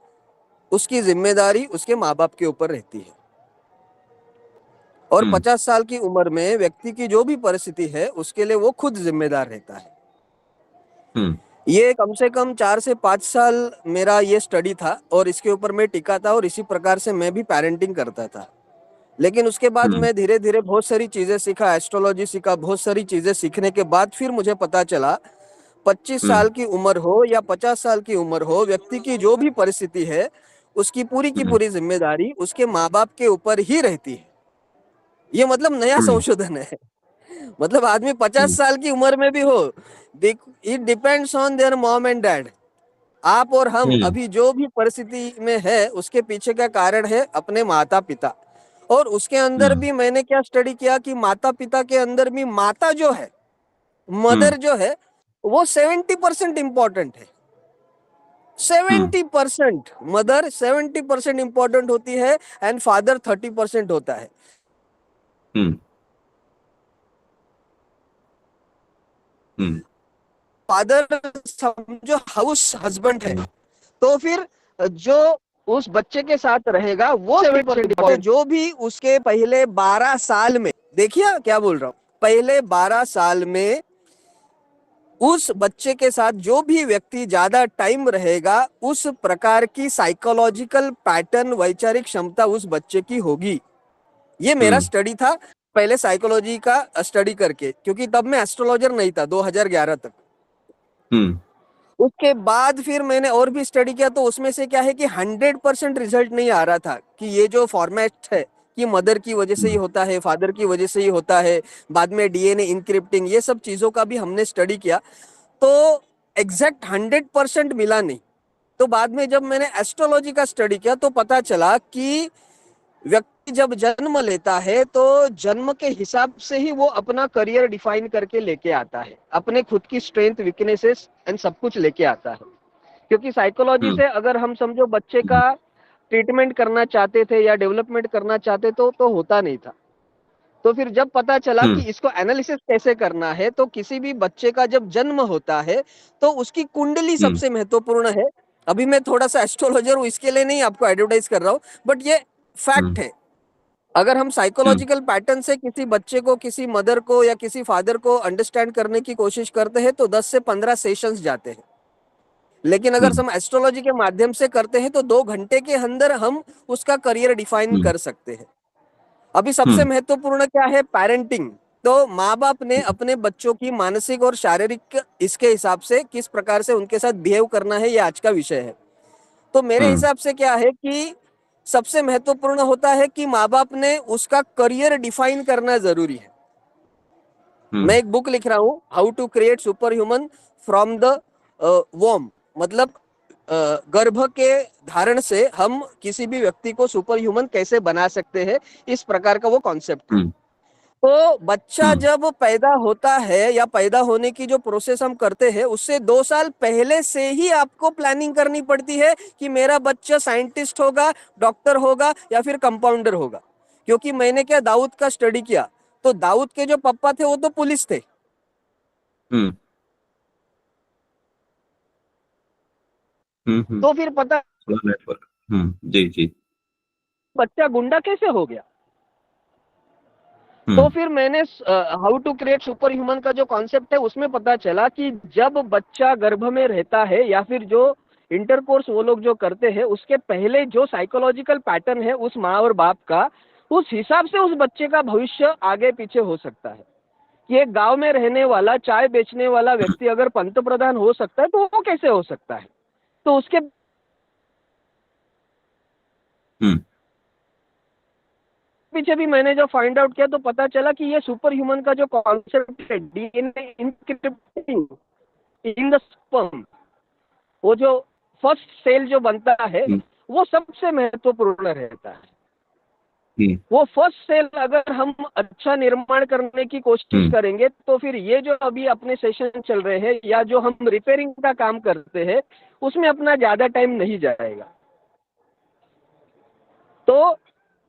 उसकी जिम्मेदारी उसके माँ बाप के ऊपर रहती है, और हम्म। 50 साल की उम्र में व्यक्ति की जो भी परिस्थिति है उसके लिए वो खुद जिम्मेदार रहता है। हम्म। ये कम से कम 4 से 5 साल मेरा ये स्टडी था और इसके ऊपर मैं टिका था, और इसी प्रकार से मैं भी पेरेंटिंग करता था। लेकिन उसके बाद हम्म। मैं धीरे धीरे बहुत सारी चीजें सीखा, एस्ट्रोलॉजी सीखा। बहुत सारी चीजें सीखने के बाद फिर मुझे पता चला 25 हम्म। साल की उम्र हो या 50 साल की उम्र हो, व्यक्ति की जो भी परिस्थिति है उसकी पूरी की हम्म। पूरी जिम्मेदारी उसके माँ बाप के ऊपर ही रहती है। ये मतलब नया हम्म। संशोधन है। मतलब आदमी 50 हम्म। साल की उम्र में भी हो, it depends on their mom and dad. आप और हम हम्म। अभी जो भी परिस्थिति में है उसके पीछे का कारण है अपने माता पिता। और उसके अंदर हम्म। भी मैंने क्या स्टडी किया कि माता पिता के अंदर भी माता जो है, हम्म। मदर जो है, वो 70% इंपॉर्टेंट है। हम्म। 70% मदर, 70% इंपॉर्टेंट होती है, एंड फादर 30% होता है। हम्म। हम्म। फादर समझो हाउस हस्बैंड है, तो फिर जो उस बच्चे के साथ रहेगा वो 70% इंपॉर्टेंट। जो भी उसके पहले 12 साल में, देखिए क्या बोल रहा हूं, पहले 12 साल में उस बच्चे के साथ जो भी व्यक्ति ज्यादा टाइम रहेगा उस प्रकार की साइकोलॉजिकल पैटर्न, वैचारिक क्षमता उस बच्चे की होगी। ये मेरा हम्म। स्टडी था पहले साइकोलॉजी का स्टडी करके, क्योंकि तब मैं एस्ट्रोलॉजर नहीं था 2011 तक। हम्म। उसके बाद फिर मैंने और भी स्टडी किया, तो उसमें से क्या है कि 100% रिजल्ट नहीं आ रहा था कि ये जो फॉर्मेट है कि मदर की वजह से ही होता है, फादर की वजह से ही होता है, बाद में डीएनए इंक्रिप्टिंग, ये सब चीजों का भी हमने स्टडी किया, तो एग्जैक्ट 100% मिला नहीं। तो बाद में जब मैंने एस्ट्रोलॉजी का स्टडी किया तो पता चला कि व्यक्ति जब जन्म लेता है तो जन्म के हिसाब से ही वो अपना करियर डिफाइन करके लेके आता है, अपने खुद की स्ट्रेंथ, वीकनेसेस एंड सब कुछ लेके आता है। क्योंकि साइकोलॉजी हम्म। से अगर हम समझो बच्चे हम्म। का ट्रीटमेंट करना चाहते थे या डेवलपमेंट करना चाहते तो होता नहीं था। तो फिर जब पता चला कि हम्म। इसको एनालिसिस कैसे करना है, तो किसी भी बच्चे का जब जन्म होता है तो उसकी कुंडली हम्म। सबसे महत्वपूर्ण है। अभी मैं थोड़ा सा एस्ट्रोलॉजर हूं, इसके लिए नहीं आपको एडवर्टाइज कर रहा हूं, बट ये हम्म। फैक्ट है। अगर हम हम्म। साइकोलॉजिकल पैटर्न से किसी बच्चे को, किसी मदर को या किसी फादर को अंडरस्टैंड करने की कोशिश करते हैं तो 10 से 15 सेशंस जाते हैं। लेकिन अगर हम्म। हम एस्ट्रोलॉजी के माध्यम से करते हैं तो 2 घंटे के अंदर हम उसका करियर डिफाइन हम्म। कर सकते हैं। अभी सबसे हम्म। महत्वपूर्ण क्या है, पेरेंटिंग। तो माँ बाप ने अपने बच्चों की मानसिक और शारीरिक इसके हिसाब से किस प्रकार से उनके साथ बिहेव करना है, ये आज का विषय है। तो मेरे हम्म। हिसाब से क्या है कि सबसे महत्वपूर्ण होता है कि माँ बाप ने उसका करियर डिफाइन करना जरूरी है। मैं हम्म। एक बुक लिख रहा हूँ, how to create super human from the womb, मतलब गर्भ के धारण से हम किसी भी व्यक्ति को सुपर ह्यूमन कैसे बना सकते हैं, इस प्रकार का वो कॉन्सेप्ट है। हम्म। तो बच्चा हम्म। जब पैदा होता है या पैदा होने की जो प्रोसेस हम करते हैं उससे 2 साल पहले से ही आपको प्लानिंग करनी पड़ती है कि मेरा बच्चा साइंटिस्ट होगा, डॉक्टर होगा या फिर कंपाउंडर होगा। क्योंकि मैंने क्या दाऊद का स्टडी किया, तो दाऊद के जो पापा थे वो तो पुलिस थे। हम्म। हम्म। तो फिर पता थोड़ा नेटवर्क। जी जी। बच्चा गुंडा कैसे हो गया। तो हम्म। फिर मैंने how to create super human का जो कॉन्सेप्ट है उसमें पता चला कि जब बच्चा गर्भ में रहता है या फिर जो इंटरकोर्स वो लोग जो करते हैं उसके पहले जो साइकोलॉजिकल पैटर्न है उस माँ और बाप का, उस हिसाब से उस बच्चे का भविष्य आगे पीछे हो सकता है। कि एक गांव में रहने वाला चाय बेचने वाला व्यक्ति अगर पंतप्रधान हो सकता है तो वो कैसे हो सकता है। तो उसके हम्म। पीछे भी मैंने जब फाइंड आउट किया तो पता चला कि ये सुपर ह्यूमन का जो कॉन्सेप्ट है, DNA encrypting in the sperm, वो जो फर्स्ट सेल जो बनता है हम्म। वो सबसे महत्वपूर्ण रहता है। वो फर्स्ट सेल अगर हम अच्छा निर्माण करने की कोशिश करेंगे तो फिर ये जो अभी अपने सेशन चल रहे हैं या जो हम रिपेयरिंग का काम करते हैं उसमें अपना ज्यादा टाइम नहीं जाएगा। तो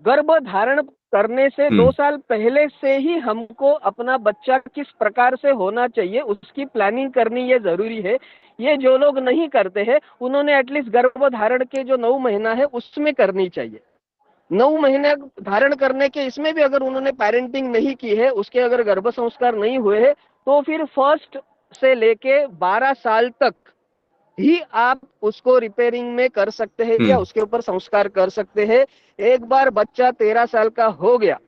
गर्भ धारण करने से 2 साल पहले से ही हमको अपना बच्चा किस प्रकार से होना चाहिए उसकी प्लानिंग करनी ये जरूरी है। ये जो लोग नहीं करते हैं उन्होंने एटलीस्ट गर्भ धारण के जो 9 महीना है उसमें करनी चाहिए। 9 महीने धारण करने के इसमें भी अगर उन्होंने पेरेंटिंग नहीं की है, उसके अगर गर्भ संस्कार नहीं हुए हैं, तो फिर फर्स्ट से लेके 12 साल तक ही आप उसको रिपेयरिंग में कर सकते हैं या उसके ऊपर संस्कार कर सकते हैं। एक बार बच्चा 13 साल का हो गया,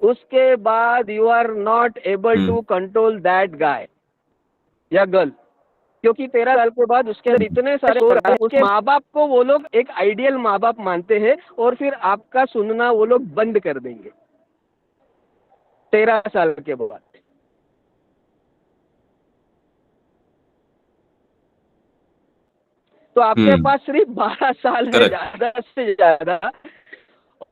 उसके बाद you are not able to control that guy या गर्ल, क्योंकि 13 साल के बाद उसके अंदर इतने सारे उसके माँ बाप को वो लोग एक आइडियल माँ बाप मानते हैं और फिर आपका सुनना वो लोग बंद कर देंगे 13 साल के बाद। तो आपके पास सिर्फ 12 साल है ज्यादा से ज्यादा।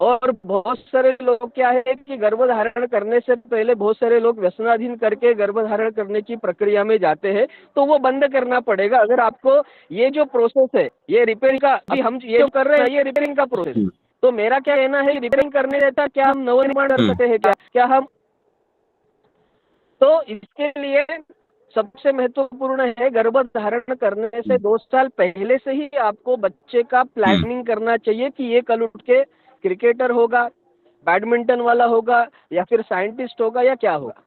और बहुत सारे लोग क्या है कि गर्भधारण करने से पहले बहुत सारे लोग व्यसनाधीन करके गर्भधारण करने की प्रक्रिया में जाते हैं, तो वो बंद करना पड़ेगा। अगर आपको ये जो प्रोसेस है ये रिपेयरिंग का, अभी हम ये जो कर रहे हैं ये रिपेयरिंग का प्रोसेस, तो मेरा क्या कहना है रिपेयरिंग करने देता क्या हम नवनिर्माण कर सकते हैं क्या हम? तो इसके लिए सबसे महत्वपूर्ण है गर्भधारण करने से 2 साल पहले से ही आपको बच्चे का प्लानिंग करना चाहिए कि ये कल उठ के क्रिकेटर होगा, बैडमिंटन वाला होगा या फिर साइंटिस्ट होगा या क्या होगा।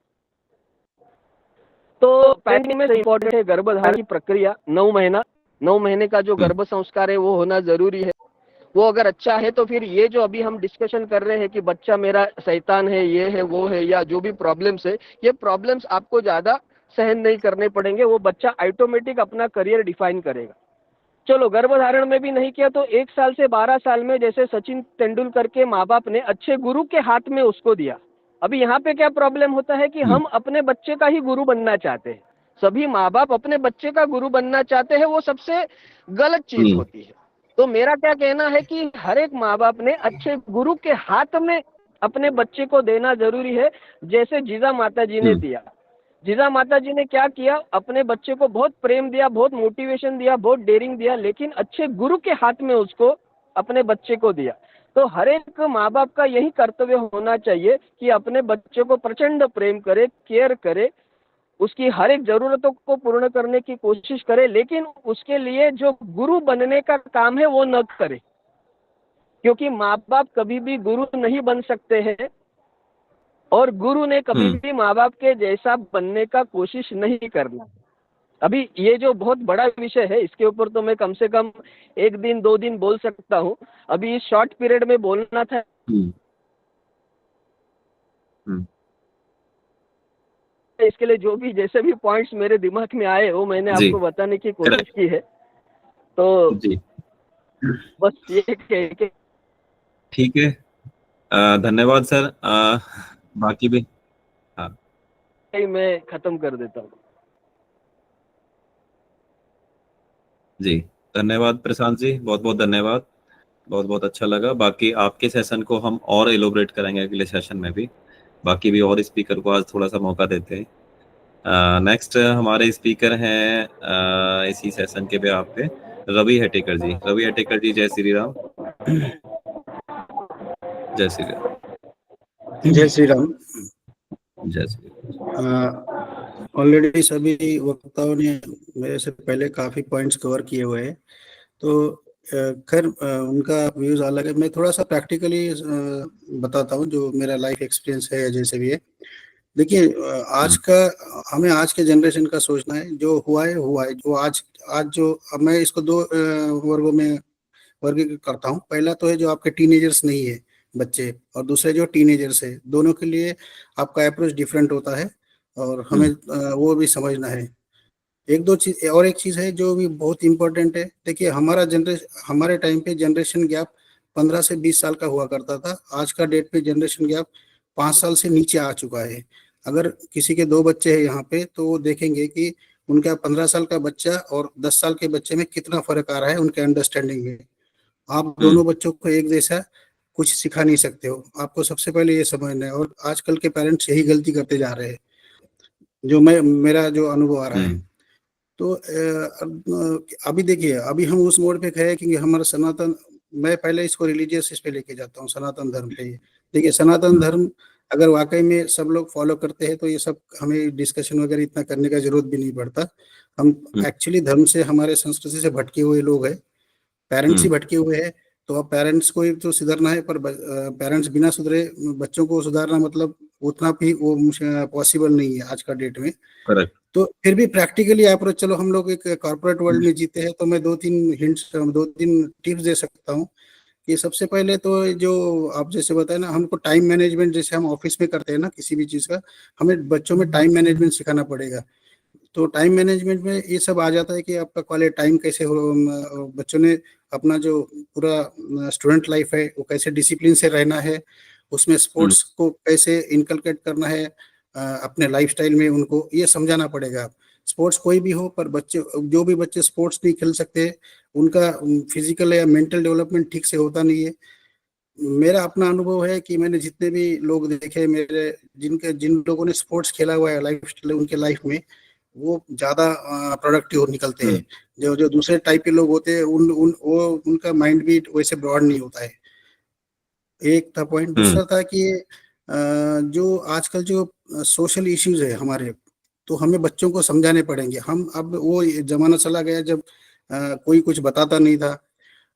तो प्लानिंग में इम्पोर्टेंट है गर्भधारण की प्रक्रिया। 9 महीने का जो गर्भ संस्कार है वो होना जरूरी है। वो अगर अच्छा है तो फिर ये जो अभी हम डिस्कशन कर रहे हैं कि बच्चा मेरा शैतान है, ये है वो है, या जो भी प्रॉब्लम्स है, ये प्रॉब्लम्स आपको ज्यादा सहन नहीं करने पड़ेंगे। वो बच्चा ऑटोमेटिक अपना करियर डिफाइन करेगा। चलो गर्भधारण में भी नहीं किया तो 1 साल से 12 साल में जैसे सचिन तेंदुलकर के माँ बाप ने अच्छे गुरु के हाथ में उसको दिया। अभी यहाँ पे क्या प्रॉब्लम होता है कि हम अपने बच्चे का ही गुरु बनना चाहते हैं। सभी माँ बाप अपने बच्चे का गुरु बनना चाहते हैं, वो सबसे गलत चीज होती है। तो मेरा क्या कहना है कि हर एक माँ बाप ने अच्छे गुरु के हाथ में अपने बच्चे को देना जरूरी है। जैसे जीजा माता जी ने दिया, जीजा माता जी ने क्या किया, अपने बच्चे को बहुत प्रेम दिया, बहुत मोटिवेशन दिया, बहुत डेयरिंग दिया, लेकिन अच्छे गुरु के हाथ में उसको अपने बच्चे को दिया। तो हर एक माँ बाप का यही कर्तव्य होना चाहिए कि अपने बच्चे को प्रचंड प्रेम करे, केयर करे, उसकी हर एक जरूरतों को पूर्ण करने की कोशिश करे, लेकिन उसके लिए जो गुरु बनने का काम है वो न करे, क्योंकि माँ बाप कभी भी गुरु नहीं बन सकते हैं और गुरु ने कभी भी माँ बाप के जैसा बनने का कोशिश नहीं करना। अभी ये जो बहुत बड़ा विषय है इसके ऊपर तो मैं कम से कम 1 दिन 2 दिन बोल सकता हूँ। अभी इस शॉर्ट पीरियड में बोलना था। इसके लिए जो भी जैसे भी पॉइंट्स मेरे दिमाग में आए वो मैंने आपको बताने की कोशिश की है। तो बस ये कह के ठीक है, धन्यवाद सर। बाकी भी मैं खत्म कर देता हूँ। जी धन्यवाद प्रशांत जी, बहुत बहुत धन्यवाद, बहुत बहुत अच्छा लगा। बाकी आपके सेशन को हम और एलोबरेट करेंगे अगले सेशन में भी। बाकी भी और स्पीकर को आज थोड़ा सा मौका देते हैं। नेक्स्ट हमारे स्पीकर हैं इसी सेशन के पे पे रवि हेटेकर जी। रवि हेटेकर जी, जय श्री राम। जय श्री राम। जय श्री राम। जय श्री राम। ऑलरेडी सभी वक्ताओं ने मेरे से पहले काफी पॉइंट्स कवर किए हुए हैं, तो खैर उनका व्यूज अलग है। मैं थोड़ा सा प्रैक्टिकली बताता हूँ जो मेरा लाइफ एक्सपीरियंस है, जैसे भी है। देखिए हमें आज के जनरेशन का सोचना है, जो हुआ है जो आज जो अब मैं इसको 2 वर्गों में वर्गीकृत करता हूँ। पहला तो है जो आपके टीनेजर्स नहीं है बच्चे, और दूसरे जो टीनेजर्स है। दोनों के लिए आपका अप्रोच डिफरेंट होता है और हमें वो भी समझना है। एक चीज है जो भी बहुत इंपॉर्टेंट है। देखिए हमारे टाइम पे जनरेशन गैप 15 से 20 साल का हुआ करता था। आज का डेट पे जनरेशन गैप 5 साल से नीचे आ चुका है। अगर किसी के 2 बच्चे हैं यहाँ पे तो वो देखेंगे कि उनका 15 साल का बच्चा और 10 साल के बच्चे में कितना फर्क आ रहा है उनके अंडरस्टैंडिंग में। आप दोनों बच्चों को एक जैसा कुछ सिखा नहीं सकते हो। आपको सबसे पहले ये समझना है, और आजकल के पेरेंट्स यही गलती करते जा रहे हैं, जो मेरा जो अनुभव आ रहा है। तो अभी देखिए, अभी हम उस मोड़ पे खड़े कि हमारा सनातन, मैं पहले इसको रिलीजियस इस पे लेके जाता हूँ, सनातन धर्म पे। देखिए, सनातन धर्म अगर वाकई में सब लोग फॉलो करते हैं तो ये सब हमें डिस्कशन वगैरह इतना करने का जरूरत भी नहीं पड़ता। हम एक्चुअली धर्म से, हमारे संस्कृति से भटके हुए लोग हैं, पेरेंट्स ही भटके हुए हैं। तो अब पेरेंट्स को ही तो सुधरना है, पर पेरेंट्स बिना सुधरे बच्चों को सुधारना मतलब उतना भी वो पॉसिबल नहीं है आज का डेट में। करेक्ट। तो फिर भी प्रैक्टिकली अप्रोच, चलो हम लोग एक कॉर्पोरेट वर्ल्ड में जीते हैं, तो मैं 2-3 टिप्स दे सकता हूँ। कि सबसे पहले तो जो आप जैसे बताए ना, हमको टाइम मैनेजमेंट, जैसे हम ऑफिस में करते हैं ना किसी भी चीज का, हमें बच्चों में टाइम मैनेजमेंट सिखाना पड़ेगा। तो टाइम मैनेजमेंट में ये सब आ जाता है कि आपका क्वालिटी टाइम कैसे हो, बच्चों ने अपना जो पूरा स्टूडेंट लाइफ है वो कैसे डिसिप्लिन से रहना है, उसमें स्पोर्ट्स को कैसे इनकलकेट करना है अपने लाइफस्टाइल में, उनको ये समझाना पड़ेगा। स्पोर्ट्स कोई भी हो, पर बच्चे, जो भी बच्चे स्पोर्ट्स नहीं खेल सकते, उनका फिजिकल या मेंटल डेवलपमेंट ठीक से होता नहीं है। मेरा अपना अनुभव है कि मैंने जितने भी लोग देखे, मेरे जिन लोगों ने स्पोर्ट्स खेला हुआ है लाइफ उनके लाइफ में, वो ज्यादा प्रोडक्टिव निकलते हैं। जो जो दूसरे टाइप के लोग होते हैं, उनका माइंड भी वैसे ब्रॉड नहीं होता है। एक था पॉइंट। दूसरा था कि जो आजकल जो सोशल इश्यूज है हमारे, तो हमें बच्चों को समझाने पड़ेंगे। हम अब वो जमाना चला गया जब कोई कुछ बताता नहीं था,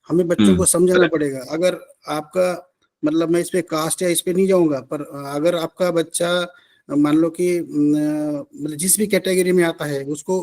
हमें बच्चों को समझाना पड़ेगा। अगर आपका, मतलब मैं इस पे कास्ट या इस पे नहीं जाऊंगा, पर अगर आपका बच्चा मान लो कि मतलब जिस भी कैटेगरी में आता है, उसको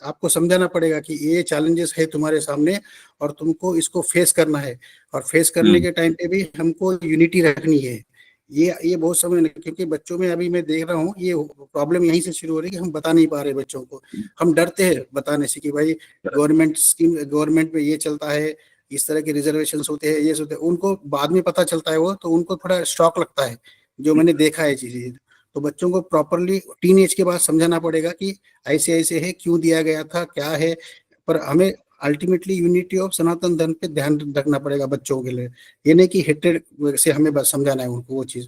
आपको समझाना पड़ेगा कि ये चैलेंजेस है तुम्हारे सामने और तुमको इसको फेस करना है। और फेस करने के टाइम पे भी हमको यूनिटी रखनी है। ये बहुत समय, क्योंकि बच्चों में अभी मैं देख रहा हूँ ये प्रॉब्लम यहीं से शुरू हो रही है कि हम बता नहीं पा रहे बच्चों को। हम डरते हैं बताने से कि भाई गवर्नमेंट स्कीम, गवर्नमेंट में ये चलता है, इस तरह के रिजर्वेशन होते हैं, ये होते हैं। उनको बाद में पता चलता है वो, तो उनको थोड़ा शॉक लगता है, जो मैंने देखा है चीजें। तो बच्चों को प्रॉपरली टीन एज के बाद समझाना पड़ेगा कि ऐसे ऐसे है, क्यों दिया गया था, क्या है। पर हमें अल्टीमेटली यूनिटी ऑफ सनातन धर्म पे ध्यान रखना पड़ेगा बच्चों के लिए। ये नहीं कि हेटेड से हमें बस समझाना है उनको वो चीज।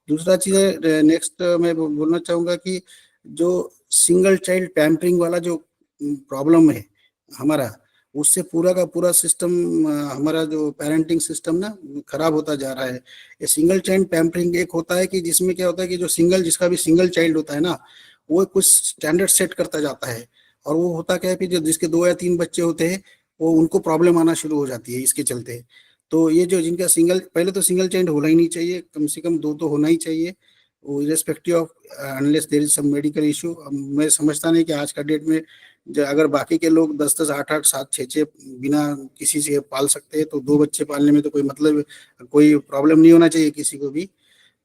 दूसरा चीज है, नेक्स्ट मैं बोलना चाहूंगा कि जो सिंगल चाइल्ड पैम्परिंग वाला जो प्रॉब्लम है हमारा, उससे पूरा का पूरा सिस्टम, हमारा जो पेरेंटिंग सिस्टम ना खराब होता जा रहा है। ये सिंगल चाइल्ड पैम्परिंग एक होता है कि जिसमें क्या होता है कि जो जिसका भी सिंगल चाइल्ड होता है ना, वो कुछ स्टैंडर्ड सेट करता जाता है। और वो होता क्या है कि जो जिसके 2 या 3 बच्चे होते हैं, वो उनको प्रॉब्लम आना शुरू हो जाती है इसके चलते। तो ये जो जिनका सिंगल, पहले तो सिंगल चाइल्ड होना ही नहीं चाहिए, कम से कम 2 तो होना ही चाहिए, irrespective of unless there is some medical issue. मैं समझता नहीं कि आज का डेट में अगर बाकी के लोग 10-10, 8-8, 7-6 बिना किसी से पाल सकते हैं, तो 2 बच्चे पालने में तो कोई मतलब, कोई प्रॉब्लम नहीं होना चाहिए किसी को भी।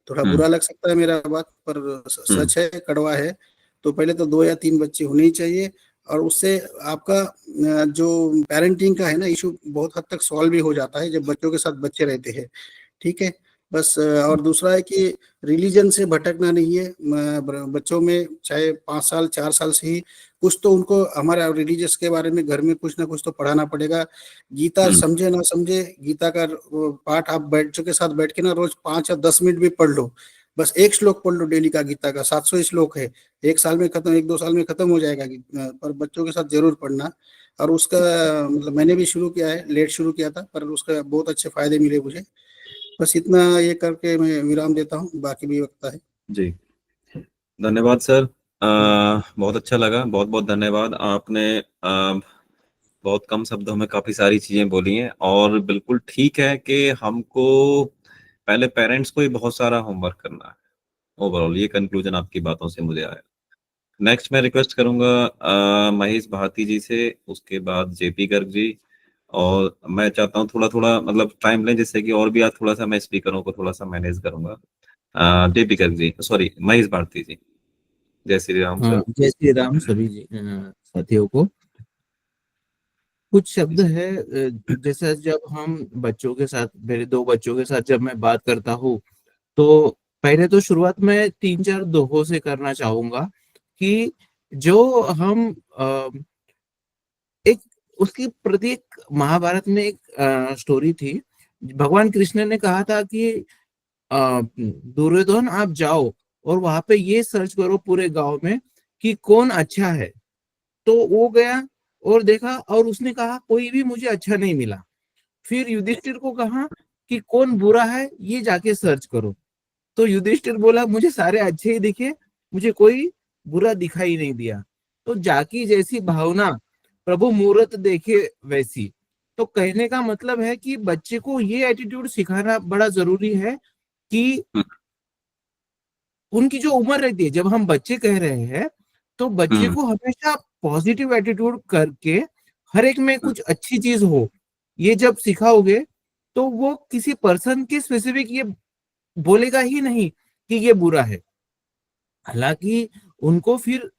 थोड़ा बुरा लग सकता है मेरा बात, पर सच है, कड़वा है। तो पहले तो 2 या 3 बच्चे होने ही चाहिए, और उससे आपका जो पेरेंटिंग का है ना इशू बहुत हद तक सॉल्व भी हो जाता है जब बच्चों के साथ बच्चे रहते हैं। ठीक है, बस। और दूसरा है कि रिलीजन से भटकना नहीं है। बच्चों में चाहे 5 साल 4 साल से ही कुछ तो उनको हमारा रिलीजियस के बारे में घर में कुछ ना कुछ तो पढ़ाना पड़ेगा। गीता समझे ना समझे, गीता का पाठ आप बच्चों के साथ बैठ के ना रोज 5 या 10 मिनट भी पढ़ लो। बस एक श्लोक पढ़ लो डेली का, गीता का 700 श्लोक है। 1 साल में खत्म, 1-2 साल में खत्म हो जाएगा, पर बच्चों के साथ जरूर पढ़ना। और उसका मतलब मैंने भी शुरू किया है, लेट शुरू किया था, पर उसका बहुत अच्छे फायदे मिले मुझे। बस इतना ये करके मैं विराम देता हूँ, बाकी भी वक्त है। जी, धन्यवाद सर। बहुत अच्छा लगा, बहुत बहुत धन्यवाद। आपने बहुत कम शब्दों में काफी सारी चीजें बोली हैं, और बिल्कुल ठीक है कि हमको पहले पेरेंट्स को ही बहुत सारा होमवर्क करना है। ओवरऑल ये कंक्लूजन आपकी बातों से मुझे आया। नेक्स्ट मैं रिक्वेस्ट करूंगा महेश भारती जी से, उसके बाद जेपी गर्ग जी। और मैं चाहता हूँ थोड़ा थोड़ा मतलब टाइम लें, जिससे कि और भी आज थोड़ा सा मैं स्पीकरों को थोड़ा सा मैनेज करूंगा। जेपी गर्ग जी, सॉरी महेश भारती जी। जय श्री राम सर। जय श्री राम सभी साथियों को। कुछ शब्द है, जैसे जब हम बच्चों के साथ, मेरे 2 बच्चों के साथ जब मैं बात करता हूँ, तो पहले तो शुरुआत में 3-4 दोहों से करना चाहूंगा कि जो हम एक उसकी प्रति, एक महाभारत में एक स्टोरी थी भगवान कृष्ण ने कहा था कि दुर्योधन आप जाओ और वहां पे ये सर्च करो पूरे गांव में कि कौन अच्छा है। तो वो गया और देखा और उसने कहा कोई भी मुझे अच्छा नहीं मिला। फिर युधिष्ठिर को कहा कि कौन बुरा है ये जाके सर्च करो। तो युधिष्ठिर बोला मुझे सारे अच्छे ही दिखे, मुझे कोई बुरा दिखाई नहीं दिया। तो जाकी जैसी भावना प्रभु मुहूर्त देखे वैसी। तो कहने का मतलब है कि बच्चे को ये एटीट्यूड सिखाना बड़ा जरूरी है कि उनकी जो उम्र रहती है, जब हम बच्चे कह रहे हैं तो बच्चे को हमेशा पॉजिटिव एटीट्यूड करके हर एक में कुछ अच्छी चीज हो, ये जब सिखाओगे तो वो किसी पर्सन के स्पेसिफिक ये बोलेगा ही नहीं कि ये बुरा है। हालांकि उनको फिर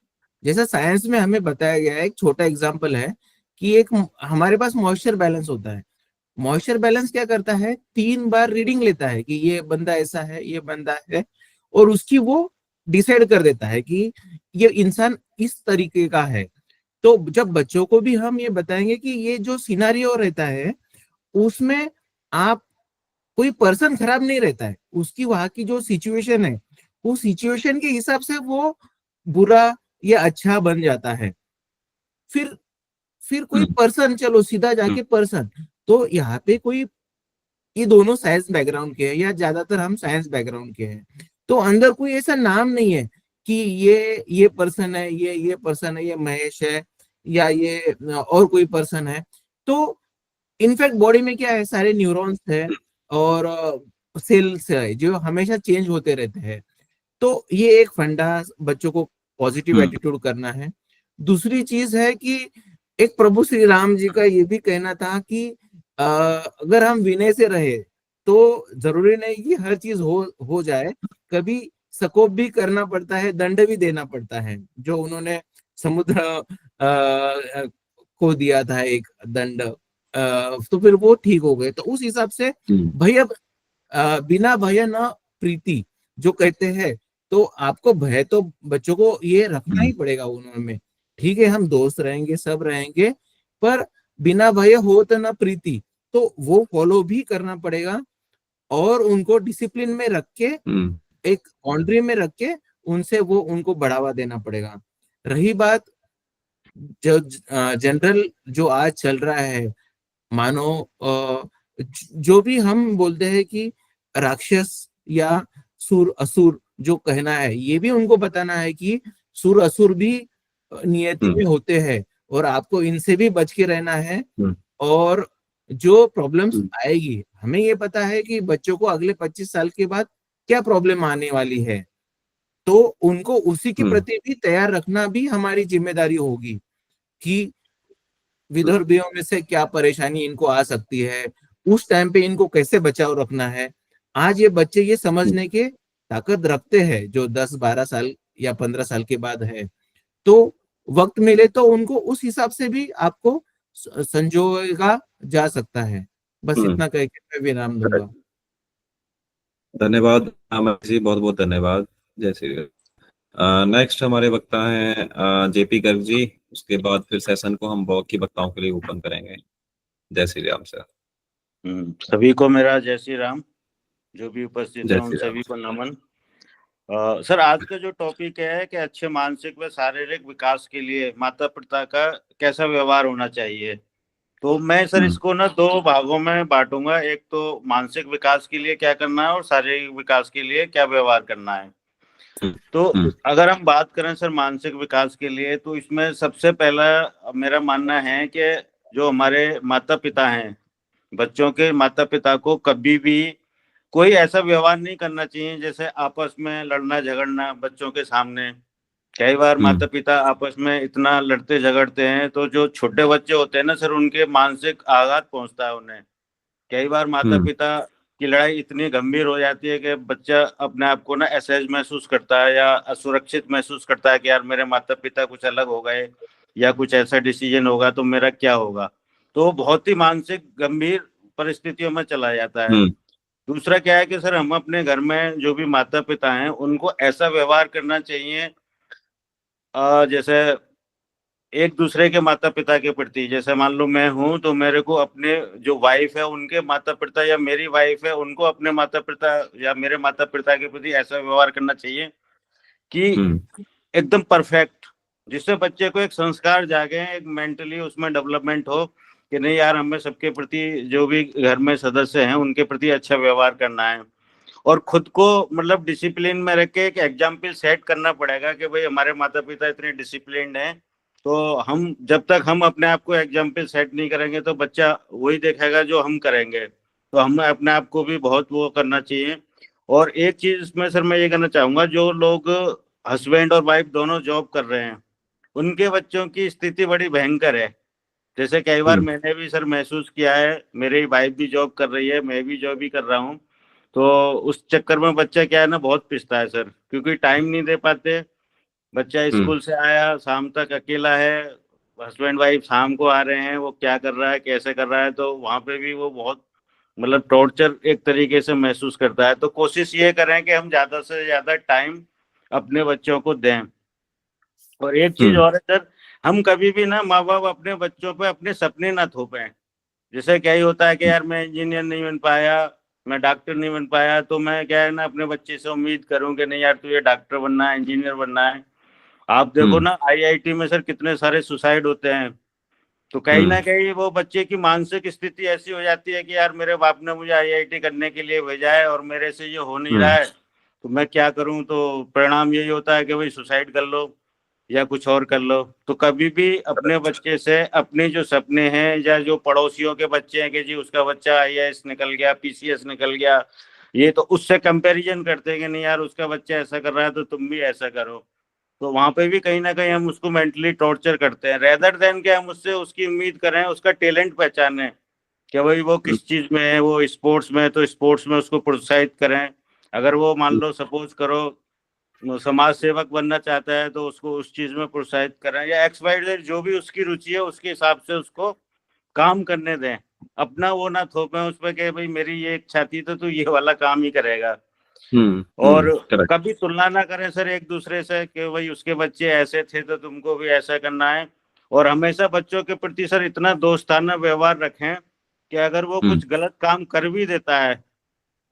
जैसा साइंस में हमें बताया गया है, एक छोटा एग्जांपल है कि एक हमारे पास मॉइस्चर बैलेंस होता है। मॉइस्चर बैलेंस क्या करता है, 3 बार रीडिंग लेता है कि ये बंदा ऐसा है, ये बंदा है, और उसकी वो डिसाइड कर देता है कि ये इंसान इस तरीके का है। तो जब बच्चों को भी हम ये बताएंगे कि ये जो सिनारियो रहता है उसमें आप कोई पर्सन खराब नहीं रहता है, उसकी वहां की जो सिचुएशन है उस सिचुएशन के हिसाब से वो बुरा या अच्छा बन जाता है। फिर कोई पर्सन, चलो सीधा जाके पर्सन, तो यहाँ पे कोई, ये दोनों साइंस बैकग्राउंड के हैं या ज्यादातर हम साइंस बैकग्राउंड के हैं, तो अंदर कोई ऐसा नाम नहीं है कि ये पर्सन है, ये पर्सन है, ये महेश है या ये और कोई पर्सन है। तो इनफैक्ट बॉडी में क्या है, सारे न्यूरॉन्स है और सेल्स है जो हमेशा चेंज होते रहते हैं। तो ये एक फंडा बच्चों को पॉजिटिव एटीट्यूड करना है। दूसरी चीज है कि एक प्रभु श्री राम जी का ये भी कहना था कि अगर हम विनय से रहे तो जरूरी नहीं कि हर चीज हो जाए, कभी सकोप भी करना पड़ता है, दंड भी देना पड़ता है। जो उन्होंने समुद्र को दिया था एक दंड, तो फिर वो ठीक हो गए। तो उस हिसाब से भय, बिना भय न प्रीति जो कहते हैं, तो आपको भय तो बच्चों को ये रखना ही पड़ेगा उन्होंने। ठीक है, हम दोस्त रहेंगे, सब रहेंगे, पर बिना भय होत न प्रीति, तो वो फॉलो भी करना पड़ेगा और उनको डिसिप्लिन में रख के, एक बाउंड्री में रख के उनसे वो उनको बढ़ावा देना पड़ेगा। रही बात जो जनरल जो आज चल रहा है, मानो जो भी हम बोलते हैं कि राक्षस या सुर असुर जो कहना है, ये भी उनको बताना है कि सुर असुर भी नियति में होते हैं और आपको इनसे भी बच के रहना है। और जो प्रॉब्लम्स आएगी, हमें ये पता है कि बच्चों को अगले 25 साल के बाद क्या प्रॉब्लम आने वाली है, तो उनको उसी के प्रति भी तैयार रखना भी हमारी जिम्मेदारी होगी कि विदर्भियों में से क्या परेशानी इनको आ सकती है, उस टाइम पे इनको कैसे बचाव रखना है। आज ये बच्चे ये समझने के ताकत रखते हैं जो 10-12 साल या 15 साल के बाद है। तो वक्त मिले तो उनको उस हिसाब से भी आपको संजोगा जा सकता है। बस इतना कह के मैं विराम दूंगा। धन्यवाद अमर जी, बहुत बहुत धन्यवाद। जय श्री राम। नेक्स्ट हमारे वक्ता हैं जेपी गर्ग जी। उसके बाद फिर सेशन को हम बाकी वक्ताओं के लिए ओपन करेंगे। जय श्री राम सर। सभी को मेरा जय श्री राम। जो भी उपस्थित जय है उन श्री राम। सभी को नमन। सर, आज का जो टॉपिक है कि अच्छे मानसिक व शारीरिक विकास के लिए माता पिता का कैसा व्यवहार होना चाहिए। तो मैं सर इसको ना 2 भागों में बांटूंगा। एक तो मानसिक विकास के लिए क्या करना है और शारीरिक विकास के लिए क्या व्यवहार करना है। तो अगर हम बात करें सर मानसिक विकास के लिए, तो इसमें सबसे पहला मेरा मानना है कि जो हमारे माता पिता हैं, बच्चों के माता पिता को कभी भी कोई ऐसा व्यवहार नहीं करना चाहिए जैसे आपस में लड़ना झगड़ना बच्चों के सामने। कई बार माता पिता आपस में इतना लड़ते झगड़ते हैं तो जो छोटे बच्चे होते हैं ना सर, उनके मानसिक आघात पहुंचता है उन्हें। कई बार माता पिता की लड़ाई इतनी गंभीर हो जाती है कि बच्चा अपने आप को ना असहज महसूस करता है या असुरक्षित महसूस करता है कि यार मेरे माता पिता कुछ अलग हो गए या कुछ ऐसा डिसीजन होगा तो मेरा क्या होगा। तो बहुत ही मानसिक गंभीर परिस्थितियों में चला जाता है। दूसरा क्या है कि सर हम अपने घर में जो भी माता पिता हैं उनको ऐसा व्यवहार करना चाहिए जैसे एक दूसरे के माता पिता के प्रति, जैसे मान लो मैं हूँ तो मेरे को अपने जो वाइफ है उनके माता पिता, या मेरी वाइफ है उनको अपने माता पिता या मेरे माता पिता के प्रति ऐसा व्यवहार करना चाहिए कि एकदम परफेक्ट, जिससे बच्चे को एक संस्कार जागे, एक मेंटली उसमें डेवलपमेंट हो कि नहीं यार, हमें सबके प्रति, जो भी घर में सदस्य हैं उनके प्रति अच्छा व्यवहार करना है। और खुद को मतलब डिसिप्लिन में रख के एक एग्जाम्पल सेट करना पड़ेगा कि भाई हमारे माता पिता इतने डिसिप्लिन्ड हैं, तो हम जब तक हम अपने आप को एग्जाम्पल सेट नहीं करेंगे तो बच्चा वही देखेगा जो हम करेंगे। तो हमें अपने आप को भी बहुत वो करना चाहिए। और एक चीज इसमें सर मैं ये कहना चाहूंगा, जो लोग हस्बैंड और वाइफ दोनों जॉब कर रहे हैं उनके बच्चों की स्थिति बड़ी भयंकर है। जैसे कई बार मैंने भी सर महसूस किया है, मेरी वाइफ भी जॉब कर रही है, मैं भी जॉब ही कर रहा हूँ, तो उस चक्कर में बच्चा क्या है ना, बहुत पिसता है सर, क्योंकि टाइम नहीं दे पाते। बच्चा स्कूल से आया, शाम तक अकेला है, हस्बैंड वाइफ शाम को आ रहे हैं, वो क्या कर रहा है, कैसे कर रहा है, तो वहां पे भी वो बहुत मतलब टॉर्चर एक तरीके से महसूस करता है। तो कोशिश ये करें कि हम ज्यादा से ज्यादा टाइम अपने बच्चों को दें। और एक चीज और है सर, हम कभी भी ना माँ बाप अपने बच्चों पे अपने सपने ना थोपें। जैसे क्या ही होता है कि यार मैं इंजीनियर नहीं बन पाया, मैं डॉक्टर नहीं बन पाया, तो मैं क्या है ना अपने बच्चे से उम्मीद करूं कि नहीं यार तुझे डॉक्टर बनना है, इंजीनियर बनना है। आप देखो ना आईआईटी में सर कितने सारे सुसाइड होते हैं। तो कहीं ना कहीं वो बच्चे की मानसिक स्थिति ऐसी हो जाती है कि यार मेरे बाप ने मुझे आईआईटी करने के लिए भेजा है और मेरे से ये हो नहीं रहा है, तो मैं क्या करूं। तो परिणाम यही होता है कि भाई सुसाइड कर लो या कुछ और कर लो। तो कभी भी अपने बच्चे से अपने जो सपने हैं, या जो पड़ोसियों के बच्चे हैं कि जी उसका बच्चा आईएएस निकल गया, पीसीएस निकल गया, ये तो उससे कंपैरिजन करते हैं कि नहीं यार उसका बच्चा ऐसा कर रहा है तो तुम भी ऐसा करो। तो वहां पे भी कहीं ना कहीं हम उसको मेंटली टॉर्चर करते हैं, रेदर देन कि हम उससे उसकी उम्मीद करें, उसका टैलेंट पहचानें कि भाई वो किस चीज में है, वो स्पोर्ट्स में है तो स्पोर्ट्स में उसको प्रोत्साहित करें। अगर वो मान लो सपोज करो वो समाज सेवक बनना चाहता है तो उसको उस चीज में प्रोत्साहित करें, या एक्स वाई जेड जो भी उसकी रुचि है उसके हिसाब से उसको काम करने दें। अपना वो ना थोपें उस पर कि भाई मेरी ये इच्छा थी तो तू ये वाला काम ही करेगा। और कभी तुलना ना करें सर एक दूसरे से कि भाई उसके बच्चे ऐसे थे तो तुमको भी ऐसा करना है। और हमेशा बच्चों के प्रति सर इतना दोस्ताना व्यवहार रखें कि अगर वो कुछ गलत काम कर भी देता है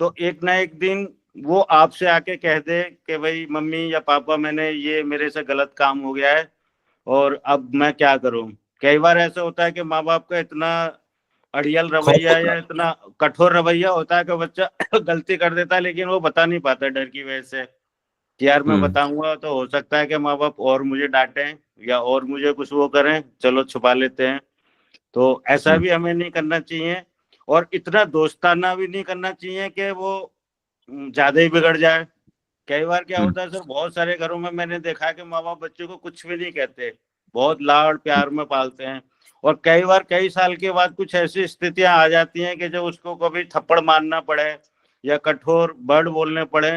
तो एक ना एक दिन वो आपसे आके कह दे कि भाई मम्मी या पापा मैंने ये मेरे से गलत काम हो गया है और अब मैं क्या करूं। कई बार ऐसा होता है कि माँ बाप का इतना अड़ियल रवैया या इतना कठोर रवैया होता है कि बच्चा गलती कर देता है लेकिन वो बता नहीं पाता डर की वजह से कि यार मैं बताऊंगा तो हो सकता है कि माँ बाप और मुझे डांटें या और मुझे कुछ वो करें, चलो छुपा लेते हैं। तो ऐसा भी हमें नहीं करना चाहिए और इतना दोस्ताना भी नहीं करना चाहिए कि वो ज्यादा ही बिगड़ जाए। कई बार क्या होता है सर, बहुत सारे घरों में मैंने देखा है कि माँ बाप बच्चों को कुछ भी नहीं कहते, बहुत लाड़ प्यार में पालते हैं। और कई बार कई साल के बाद कुछ ऐसी स्थितियां आ जाती हैं कि जब उसको कभी थप्पड़ मारना पड़े या कठोर वर्ड बोलने पड़े,